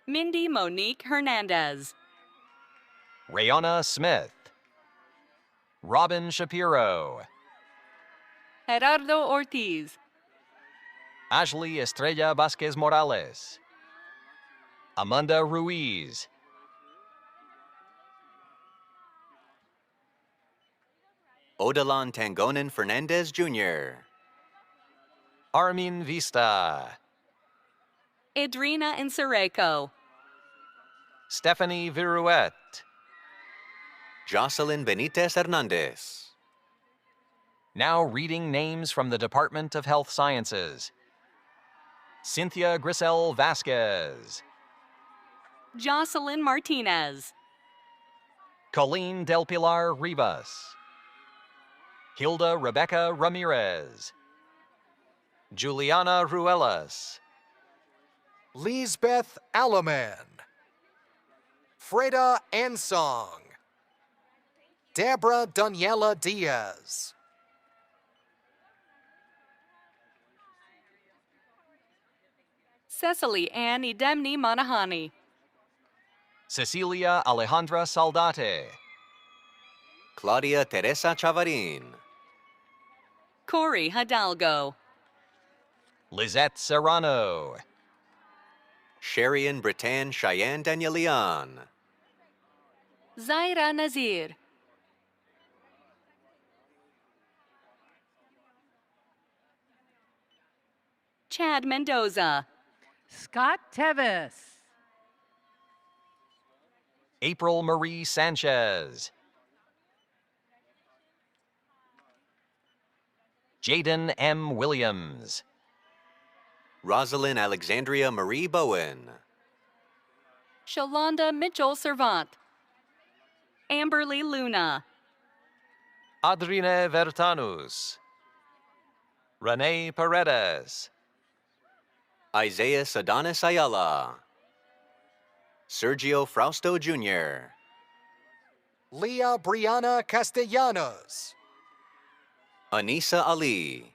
Mindy Monique Hernandez. Rayonna Smith. Robin Shapiro. Gerardo Ortiz. Ashley Estrella Vasquez Morales. Amanda Ruiz. Odilon Tangonen Fernandez Jr. Armin Vista. Adrina Insureco. Stephanie Viruet. Jocelyn Benitez Hernandez. Now reading names from the Department of Health Sciences. Cynthia Grisel Vasquez. Jocelyn Martinez. Colleen Del Pilar Rivas. Hilda Rebecca Ramirez. Juliana Ruelas. Lisbeth Alaman. Freda Ansong. Deborah Daniela Diaz. Cecily Ann Idemni Manahani. Cecilia Alejandra Saldate. Claudia Teresa Chavarin. Corey Hidalgo. Lizette Serrano. Sherian Britann Cheyenne Danielian. Zaira Nazir. Chad Mendoza. Scott Tevis. April Marie Sanchez. Jaden M. Williams. Rosalind Alexandria Marie Bowen. Shalonda Mitchell Servant. Amberly Luna. Adrine Vertanus. Renee Paredes. Isaiah Adonis Ayala. Sergio Frausto Jr. Leah Brianna Castellanos. Anissa Ali.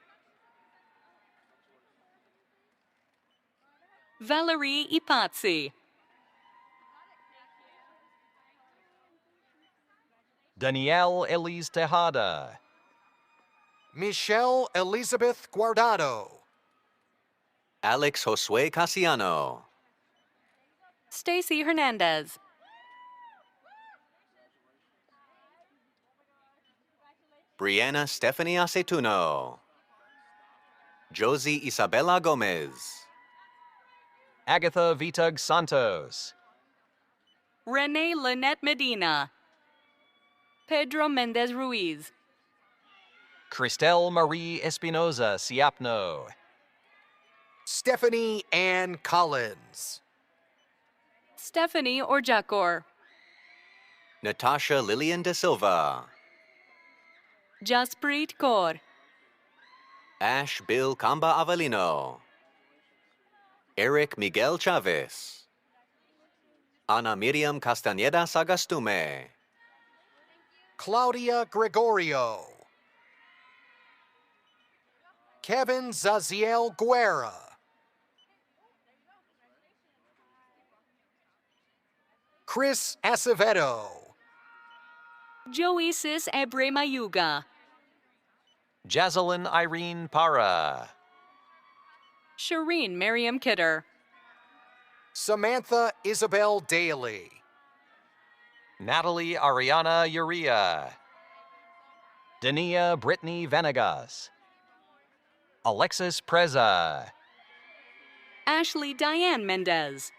Valerie Ipazzi. Danielle Elise Tejada. Michelle Elizabeth Guardado. Alex Josue Casiano. Stacy Hernandez. Brianna Stephanie Aceituno. Josie Isabella Gomez. Agatha Vitug Santos. Renee Lynette Medina. Pedro Mendez Ruiz. Cristel Marie Espinoza Siapno. Stephanie Ann Collins. Stephanie Orjakor. Natasha Lillian De Silva. Jaspreet Kaur. Ash Bill Camba Avelino. Eric Miguel Chavez. Ana Miriam Castañeda Sagastume. Claudia Gregorio. Kevin Zaziel Guerra. Chris Acevedo. Joisis Ebremayuga. Jazelyn Irene Para. Shireen Miriam Kidder. Samantha Isabel Daly. Natalie Ariana Uria. Dania Brittany Venegas. Alexis Preza. Ashley Diane Mendez.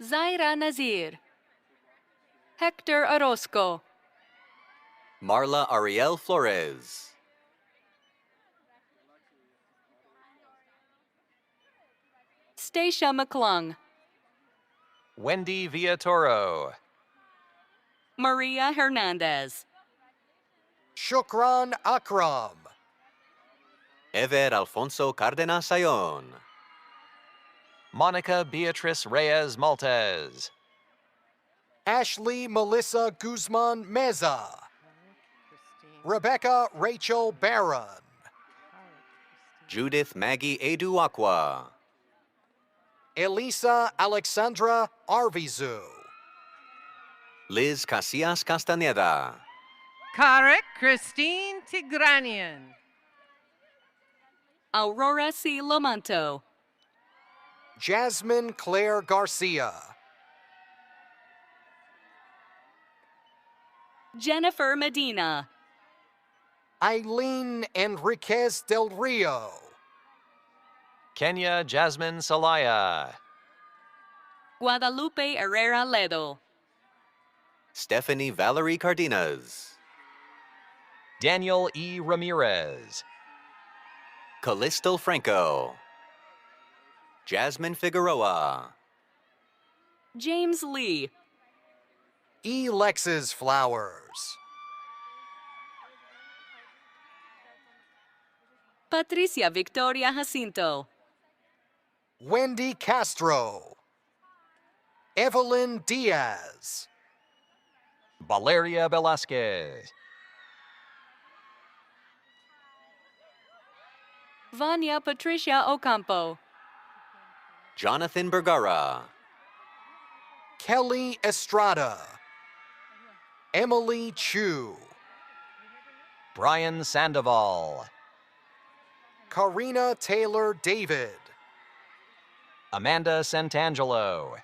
Zaira Nazir. Hector Orozco. Marla Ariel Flores. Stacia McClung. Wendy Villatoro. Maria Hernandez. Shukran Akram. Ever Alfonso Cardenas Ayon. Monica Beatrice Reyes Maltez. Ashley Melissa Guzman Meza. Rebecca Rachel Barron. Judith Maggie Eduakwa. Elisa Alexandra Arvizu. Liz Casillas Castaneda. Karek Christine Tigranian. Aurora C. Lomanto. Jasmine Claire Garcia. Jennifer Medina. Eileen Enriquez Del Rio. Kenya Jasmine Salaya. Guadalupe Herrera Ledo. Stephanie Valerie Cardenas. Daniel E. Ramirez. Callisto Franco. Jasmine Figueroa. James Lee. E. Lexis Flowers. Patricia Victoria Jacinto. Wendy Castro. Evelyn Diaz. Valeria Velasquez. Vanya Patricia Ocampo. Jonathan Bergara. Kelly Estrada. Emily Chu. Brian Sandoval. Karina Taylor David. Amanda Santangelo.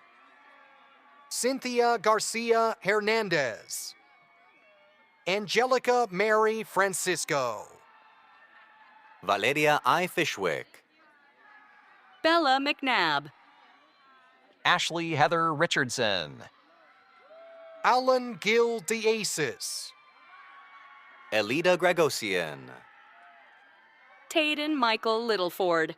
Cynthia Garcia Hernandez. Angelica Mary Francisco. Valeria I. Fishwick. Bella McNabb. Ashley Heather Richardson. Alan Gil DeAces. Elida Gregosian. Tayden Michael Littleford.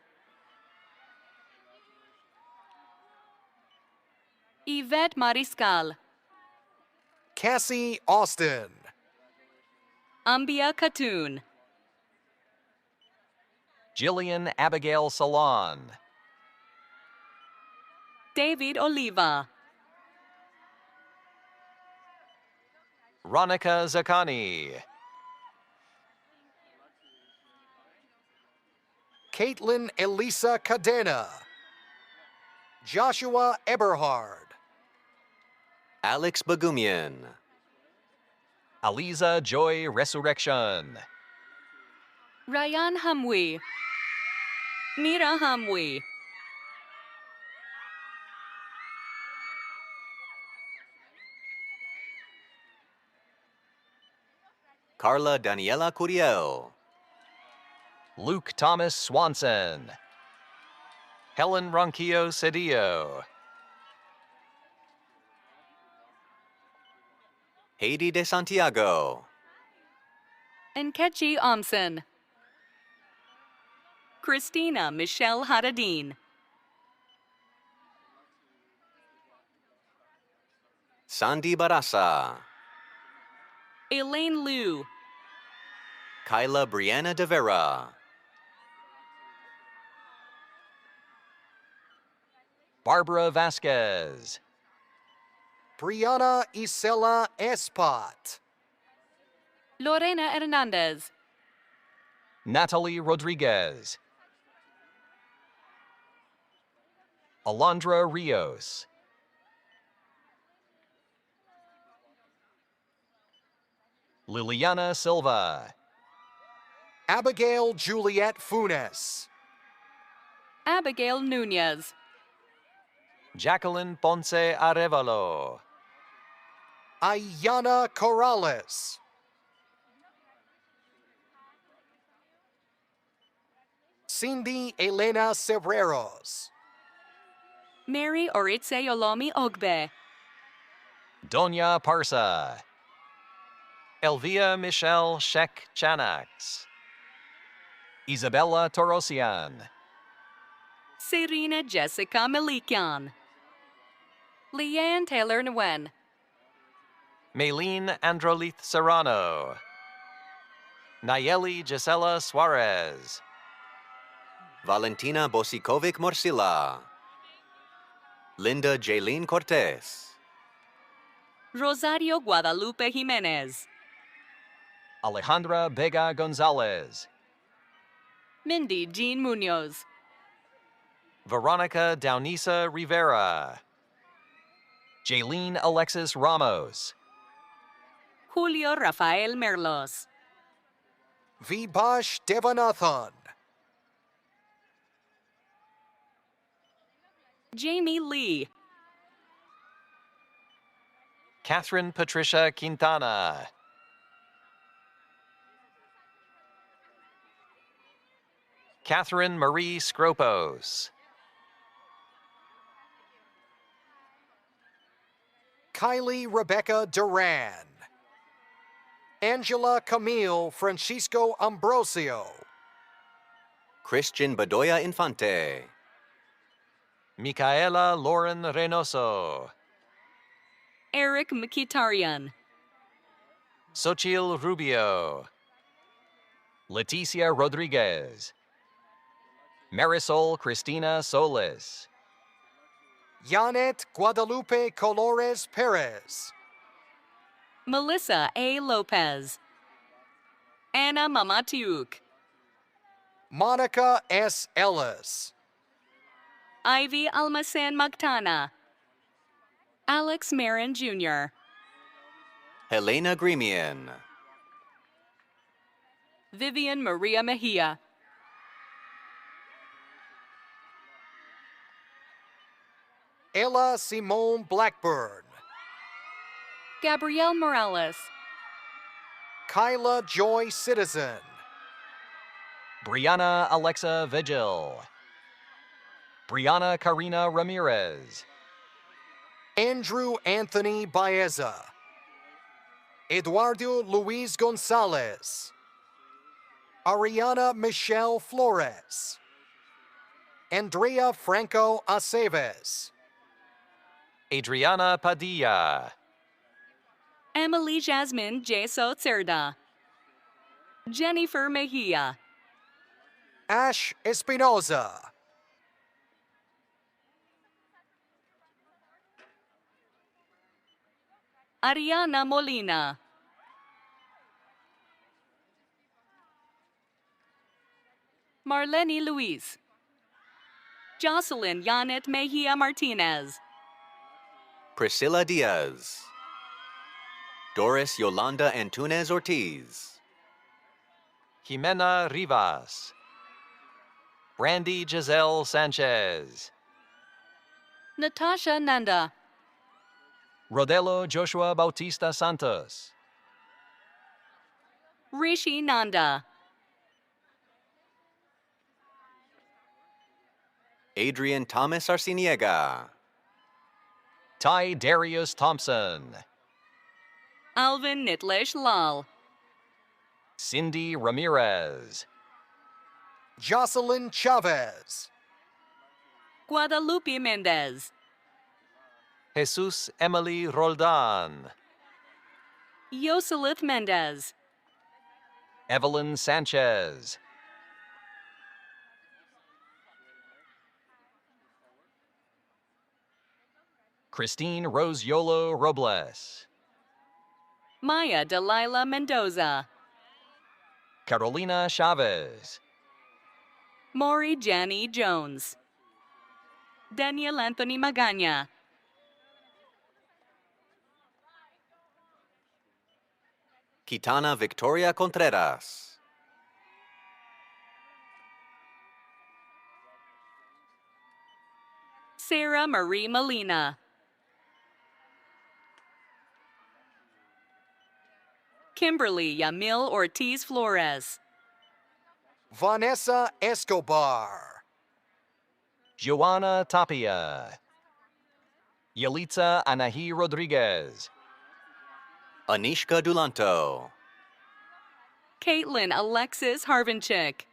Yvette Mariscal. Cassie Austin. Ambia Katoon. Jillian Abigail Salon. David Oliva. Ronica Zakani. Caitlin Elisa Cadena. Joshua Eberhard. Alex Bagumian. Aliza Joy Resurrection. Ryan Hamwi. Mira Hamwi. Carla Daniela Curiel. Luke Thomas Swanson. Helen Ronquillo Cedillo. Heidi de Santiago. Nkechi Omsen. Christina Michelle Haradine. Sandy Barasa. Elaine Liu. Kyla Brianna De Vera. Barbara Vasquez. Brianna Isela Espat. Lorena Hernandez. Natalie Rodriguez. Alondra Rios. Liliana Silva. Abigail Juliet Funes. Abigail Nunez. Jacqueline Ponce Arevalo. Ayana Corrales. Cindy Elena Cebreros. Mary Oritse Yolomi Ogbe. Doña Parsa. Elvia Michelle Sheck Chanax. Isabella Torosian. Serena Jessica Malikian. Leanne Taylor Nguyen. Maylene Androlith Serrano. Nayeli Gisela Suarez. Valentina Bosikovic Morsila. Linda Jaylene Cortez. Rosario Guadalupe Jimenez. Alejandra Vega Gonzalez. Mindy Jean Munoz. Veronica Daunisa Rivera. Jaylene Alexis Ramos. Julio Rafael Merlos. Vibhash Devanathan. Jamie Lee. Catherine Patricia Quintana. Catherine Marie Scropos. Kylie Rebecca Duran. Angela Camille Francisco Ambrosio. Christian Bedoya Infante. Micaela Lauren Reynoso. Eric Mkhitaryan. Xochitl Rubio. Leticia Rodriguez. Marisol Cristina Solis. Yanet Guadalupe Colores Perez. Melissa A. Lopez. Anna Mamatiuk. Monica S. Ellis. Ivy Almacen Magtana. Alex Marin Jr. Helena Gremian. Vivian Maria Mejia. Ella Simone Blackburn. Gabrielle Morales. Kyla Joy Citizen. Brianna Alexa Vigil. Brianna Karina Ramirez. Andrew Anthony Baeza. Eduardo Luis Gonzalez. Ariana Michelle Flores. Andrea Franco Aceves. Adriana Padilla. Emily Jasmine Jeso Cerda. Jennifer Mejia. Ash Espinoza. Ariana Molina. Marlene Luis. Jocelyn Yanet Mejia Martinez. Priscilla Diaz. Doris Yolanda Antunez Ortiz. Jimena Rivas. Brandy Giselle Sanchez. Natasha Nanda. Rodelo Joshua Bautista Santos. Rishi Nanda. Adrian Thomas Arciniega. Ty Darius Thompson. Alvin Nitlesh Lal. Cindy Ramirez. Jocelyn Chavez. Guadalupe Mendez. Jesus Emily Roldan. Yoselith Mendez. Evelyn Sanchez. Christine Rose Yolo Robles. Maya Delilah Mendoza. Carolina Chavez. Maury Janney Jones. Daniel Anthony Magana. Kitana Victoria Contreras. Sarah Marie Molina. Kimberly Yamil Ortiz Flores. Vanessa Escobar. Joanna Tapia. Yelitza Anahi Rodriguez. Anishka Dulanto. Caitlin Alexis Harvinchik.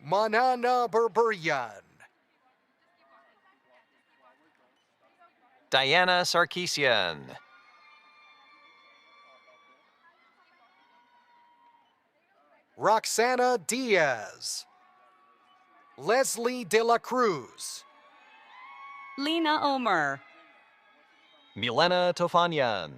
Manana Berberian. Diana Sarkeesian. Roxana Diaz. Leslie De La Cruz. Lena Omer. Milena Tofanyan.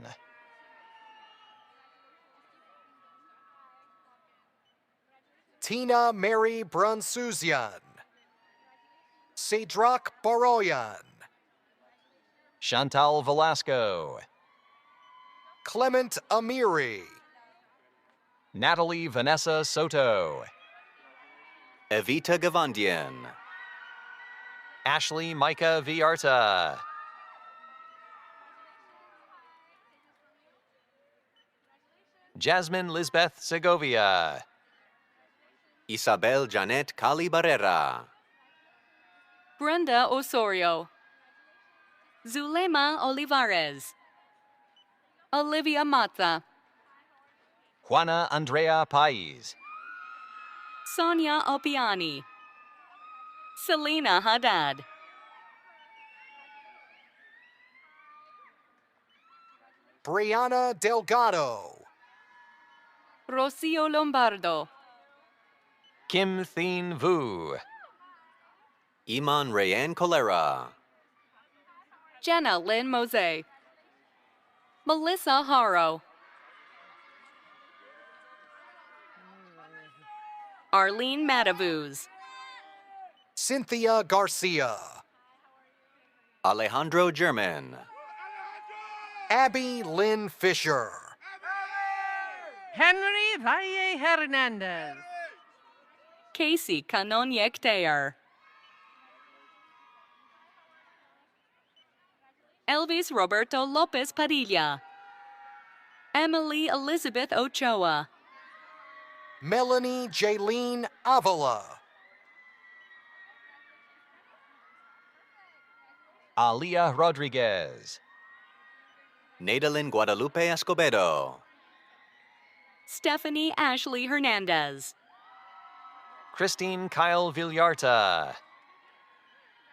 Tina Mary Brunsuzian. Cedric Baroyan. Chantal Velasco. Clement Amiri. Natalie Vanessa Soto. Evita Gavandian. Ashley Micah Villarta. Jasmine Lisbeth Segovia. Isabel Janet Cali Barrera. Brenda Osorio. Zulema Olivares. Olivia Mata. Juana Andrea Pais. Sonia Opiani. Selena Haddad. Brianna Delgado. Rocio Lombardo. Kim Thien Vu. Iman Rayan Colera. Jenna Lynn Mose. Melissa Haro. Arlene Matavuz. Cynthia Garcia. Alejandro German. Abby Lynn Fisher. Henry Valle Hernandez. Casey Canon Yekteyer. Elvis Roberto Lopez Padilla. Emily Elizabeth Ochoa. Melanie Jaylene Avila. Alia Rodriguez. Nadalyn Guadalupe Escobedo. Stephanie Ashley Hernandez. Christine Kyle Villarta.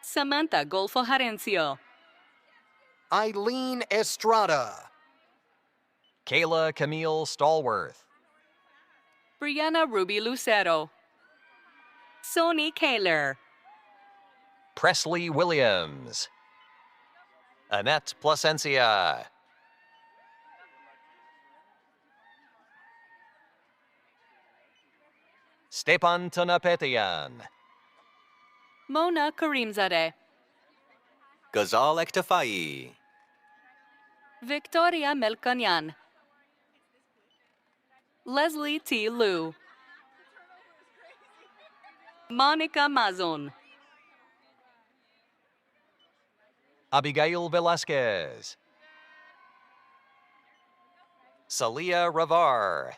Samantha Golfo Jarencio. Eileen Estrada. Kayla Camille Stallworth. Brianna Ruby Lucero. Sony Kaler. Presley Williams. Annette Plasencia. Stepan Tonapetian. Mona Karimzadeh. Ghazal Ektafai. Victoria Melkanyan. Leslie T. Liu. Monica Mazon. Abigail Velasquez. Salia Ravar.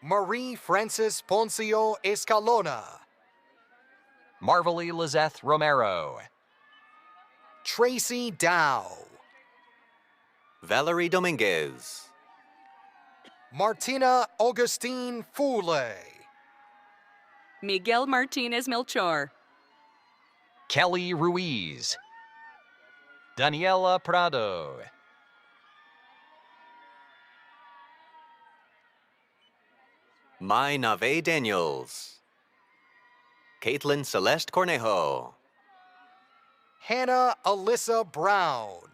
Marie Frances Poncio Escalona. Marvelly Lizeth Romero. Tracy Dow. Valerie Dominguez. Martina Augustine Fule. Miguel Martinez Melchor. Kelly Ruiz. Daniela Prado. Mai Nave Daniels. Caitlin Celeste Cornejo. Hannah Alyssa Brown.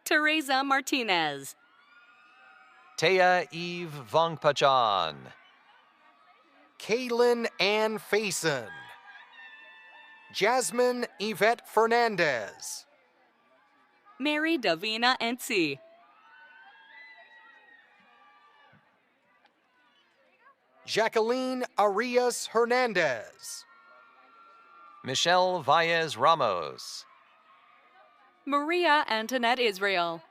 Teresa Martinez. Taya Eve Vongpachan. Kaylin Ann Faison. Jasmine Yvette Fernandez. Mary Davina Entsi. Jacqueline Arias Hernandez. Michelle Valles Ramos. Maria Antoinette Israel.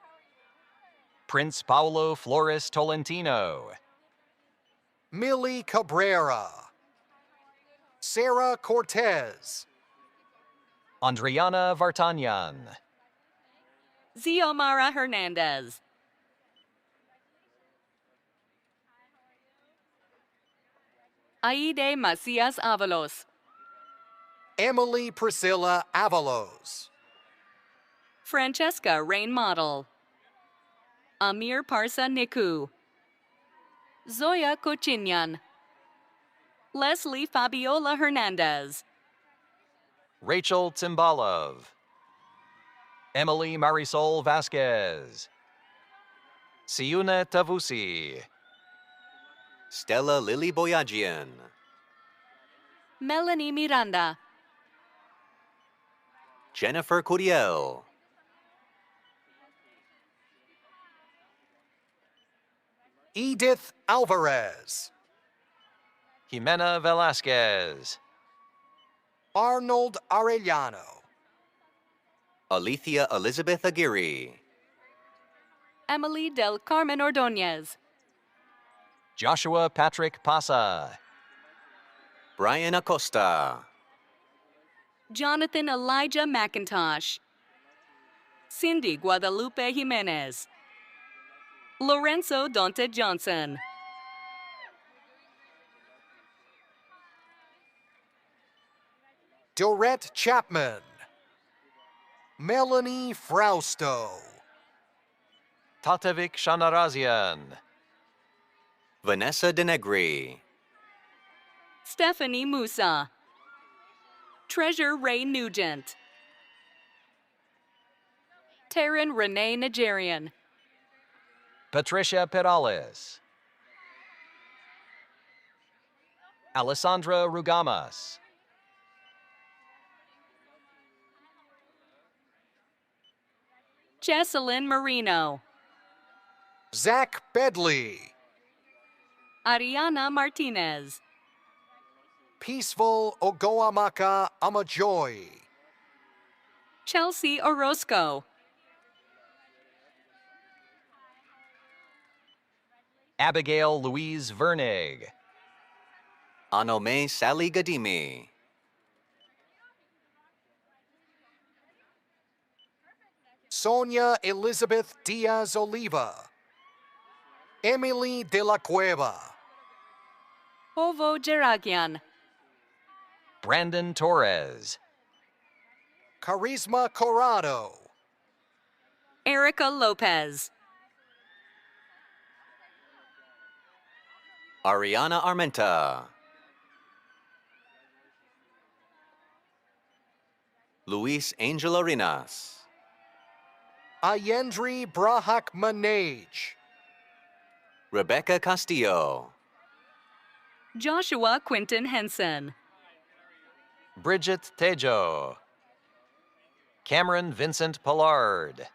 Prince Paulo Flores Tolentino. Millie Cabrera. Sarah Cortez. Andriana Vartanyan. Xiomara Hernandez. Aide Macias Avalos. Emily Priscilla Avalos. Francesca Rain Model. Amir Parsa Niku. Zoya Cochinyan. Leslie Fabiola Hernandez. Rachel Timbalov. Emily Marisol Vasquez. Siune Tavusi. Stella Lily Boyajian. Melanie Miranda. Jennifer Curiel. Edith Alvarez. Jimena Velasquez. Arnold Arellano. Alethea Elizabeth Aguirre. Emily Del Carmen Ordonez. Joshua Patrick Pasa. Brian Acosta. Jonathan Elijah McIntosh. Cindy Guadalupe Jimenez. Lorenzo Dante Johnson. Dorette Chapman. Melanie Frausto. Tatevik Shanarazian. Vanessa Denegri. Stephanie Musa. Treasure Ray Nugent. Taryn Renee Nigerian. Patricia Perales. Alessandra Rugamas. Jesselyn Marino. Zach Bedley. Ariana Martinez. Peaceful Ogoamaka Amajoy. Chelsea Orozco. Abigail Louise Vernig. Anome Sally Gadimi. Sonia Elizabeth Diaz Oliva. Emily de la Cueva. Ovo Jeragian. Brandon Torres. Charisma Corrado. Erica Lopez. Ariana Armenta. Luis Angel Arenas. Ayendri Brahak Manage. Rebecca Castillo. Joshua Quinton Henson. Bridget Tejo. Cameron Vincent Pollard.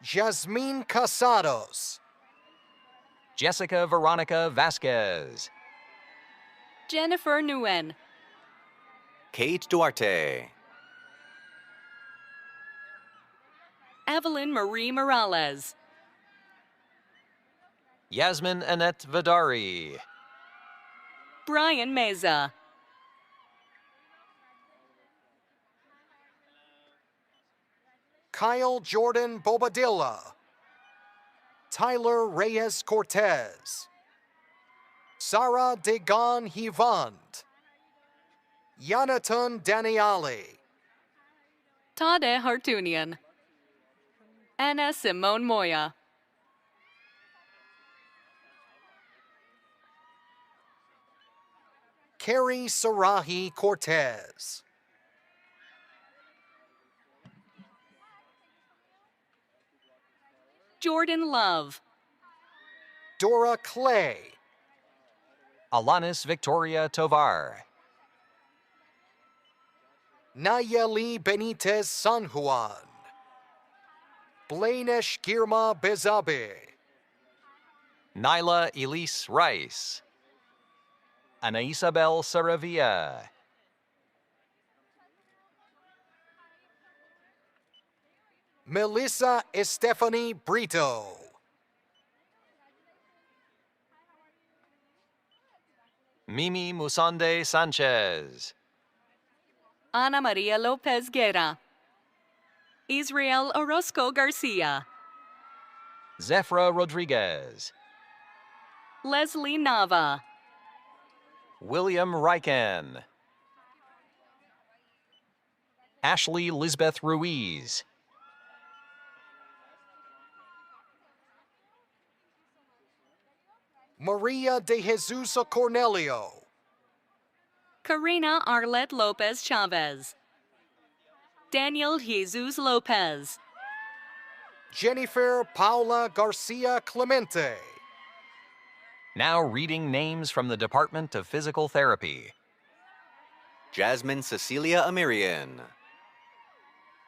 Jasmine Casados. Jessica Veronica Vasquez. Jennifer Nguyen. Kate Duarte. Evelyn Marie Morales. Yasmin Annette Vidari. Brian Meza. Kyle Jordan Bobadilla. Tyler Reyes Cortez. Sarah Degan Hivand. Yanatan Daniali. Tade Hartunian. Anna Simone Moya. Carrie Sarahi Cortez. Jordan Love. Dora Clay. Alanis Victoria Tovar. Nayeli Benitez San Juan. Blainesh Girma Bezabe. Nyla Elise Rice. Ana Isabel Saravia. Melissa Estefany Brito. Mimi Musande Sanchez. Ana Maria Lopez Guerra. Israel Orozco Garcia. Zephra Rodriguez. Leslie Nava. William Riken. Ashley Lisbeth Ruiz. Maria de Jesus Cornelio. Karina Arlette Lopez Chavez. Daniel Jesus Lopez. Jennifer Paula Garcia Clemente. Now reading names from the Department of Physical Therapy. Jasmine Cecilia Amirian.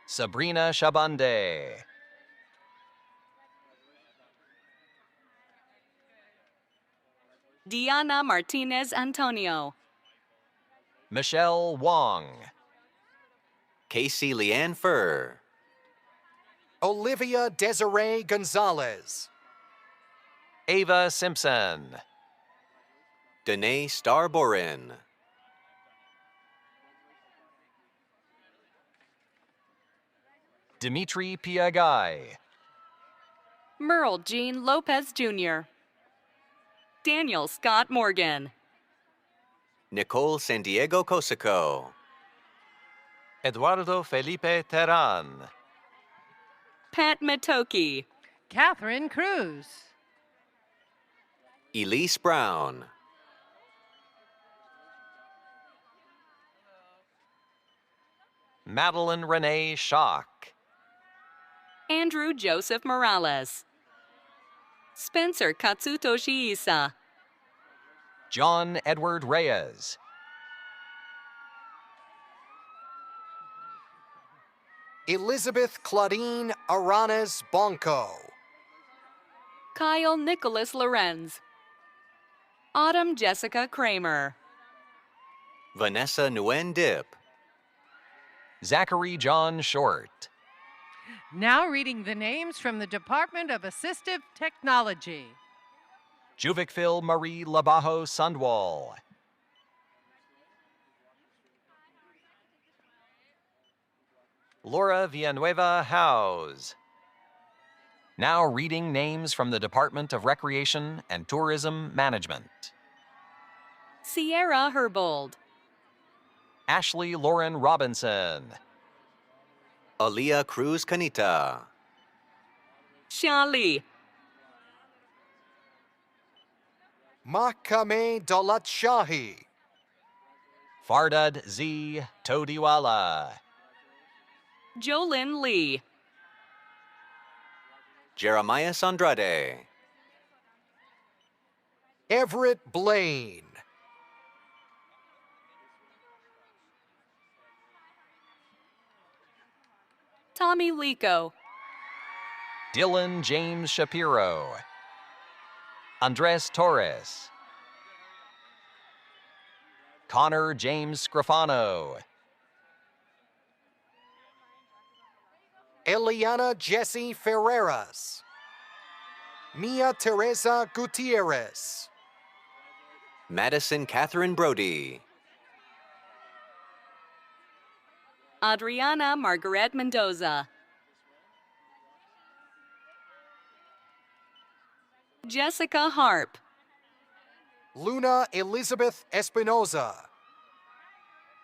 Sabrina Shabande. Diana Martinez Antonio. Michelle Wong. Casey Leanne Furr. Olivia Desiree Gonzalez. Ava Simpson. Danae Starborin. Dimitri Piagai. Merle Jean Lopez Jr. Daniel Scott Morgan. Nicole San Diego Cosico. Eduardo Felipe Terran. Pat Matoki. Catherine Cruz. Elise Brown. Madeline Renee Schock. Andrew Joseph Morales. Spencer Katsutoshi Isa. John Edward Reyes. Elizabeth Claudine Aranes Bonco. Kyle Nicholas Lorenz. Autumn Jessica Kramer. Vanessa Nguyen Dip. Zachary John Short. Now reading the names from the Department of Assistive Technology. Juvicville Marie Labajo Sandwall. Laura Villanueva Howes. Now reading names from the Department of Recreation and Tourism Management. Sierra Herbold. Ashley Lauren Robinson. Aaliyah Cruz Canita. Shali. Mahkame Daulat Shahi. Fardad Z. Todiwala. Jolyn Lee. Jeremiah Andrade. Everett Blaine. Tommy Lico. Dylan James Shapiro. Andres Torres. Connor James Scrofano. Eliana Jessie Ferreras. Mia Teresa Gutierrez. Madison Catherine Brody. Adriana Margaret Mendoza. Jessica Harp. Luna Elizabeth Espinoza.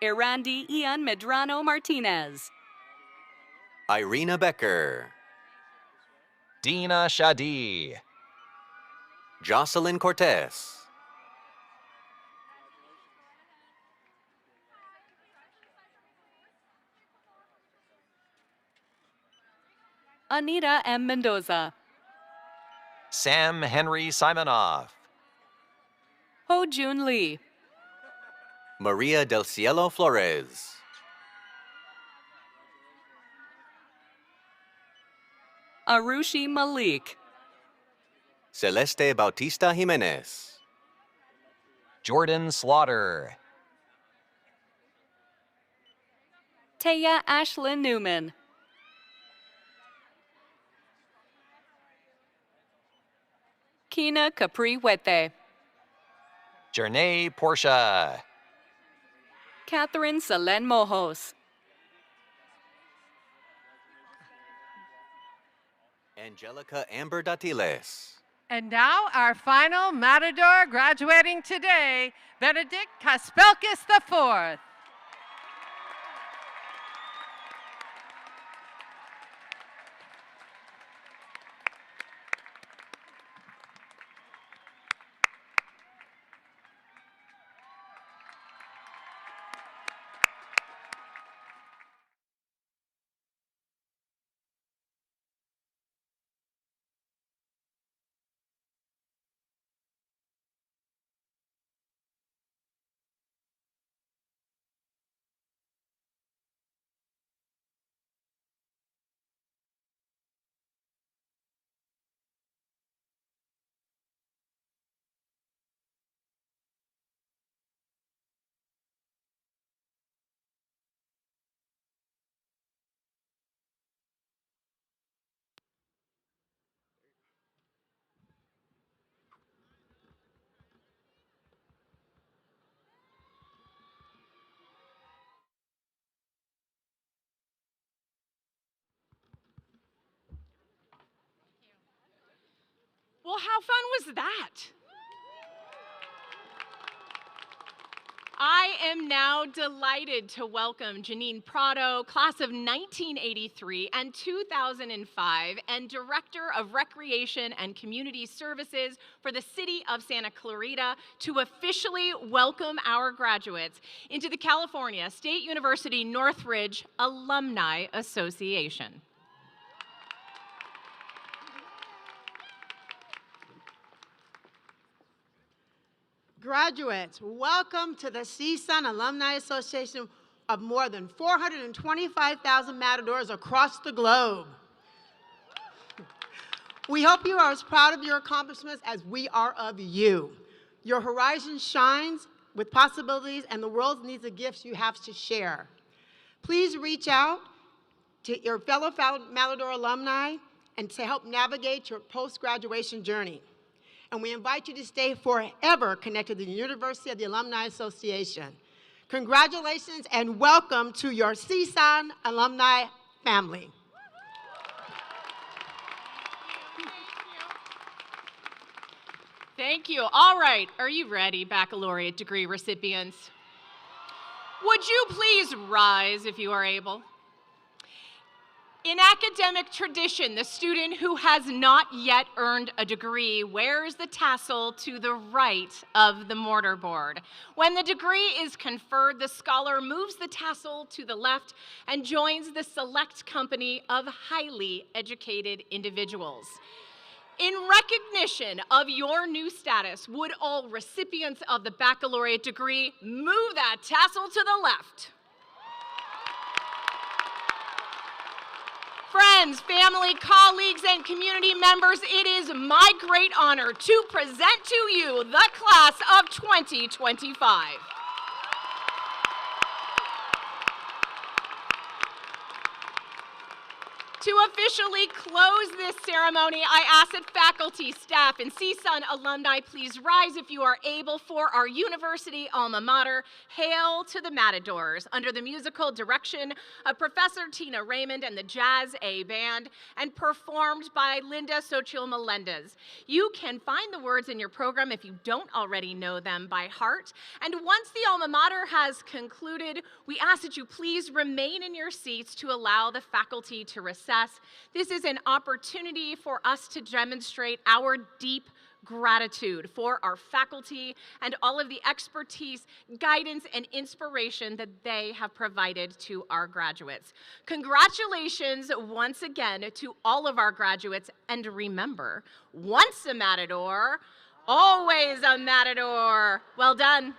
Irandi Ian Medrano Martinez. Irina Becker. Dina Shadi. Jocelyn Cortez. Anita M. Mendoza. Sam Henry Simonoff. Ho Jun Lee. Maria del Cielo Flores. Arushi Malik. Celeste Bautista Jimenez. Jordan Slaughter. Taya Ashlyn Newman. Kina Capri Wete. Jernay Portia. Catherine Salen Mojos. Angelica Amber Datiles. And now our final Matador graduating today, Benedict Kaspelkis IV. Well, how fun was that? I am now delighted to welcome Janine Prado, class of 1983 and 2005, and Director of Recreation and Community Services for the City of Santa Clarita, to officially welcome our graduates into the California State University Northridge Alumni Association. Graduates, welcome to the CSUN Alumni Association of more than 425,000 Matadors across the globe. We hope you are as proud of your accomplishments as we are of you. Your horizon shines with possibilities, and the world needs the gifts you have to share. Please reach out to your fellow Matador alumni and to help navigate your post-graduation journey. And we invite you to stay forever connected to the University of the Alumni Association. Congratulations and welcome to your CSUN alumni family. Thank you. All right, are you ready, baccalaureate degree recipients? Would you please rise if you are able? In academic tradition, the student who has not yet earned a degree wears the tassel to the right of the mortarboard. When the degree is conferred, the scholar moves the tassel to the left and joins the select company of highly educated individuals. In recognition of your new status, would all recipients of the baccalaureate degree move that tassel to the left? Friends, family, colleagues, and community members, it is my great honor to present to you the class of 2025. To officially close this ceremony, I ask that faculty, staff, and CSUN alumni please rise if you are able for our university alma mater, Hail to the Matadors, under the musical direction of Professor Tina Raymond and the Jazz A Band, and performed by Linda Xochitl Melendez. You can find the words in your program if you don't already know them by heart. And once the alma mater has concluded, we ask that you please remain in your seats to allow the faculty to recess. This is an opportunity for us to demonstrate our deep gratitude for our faculty and all of the expertise, guidance, and inspiration that they have provided to our graduates. Congratulations once again to all of our graduates, and remember, once a Matador, always a Matador. Well done.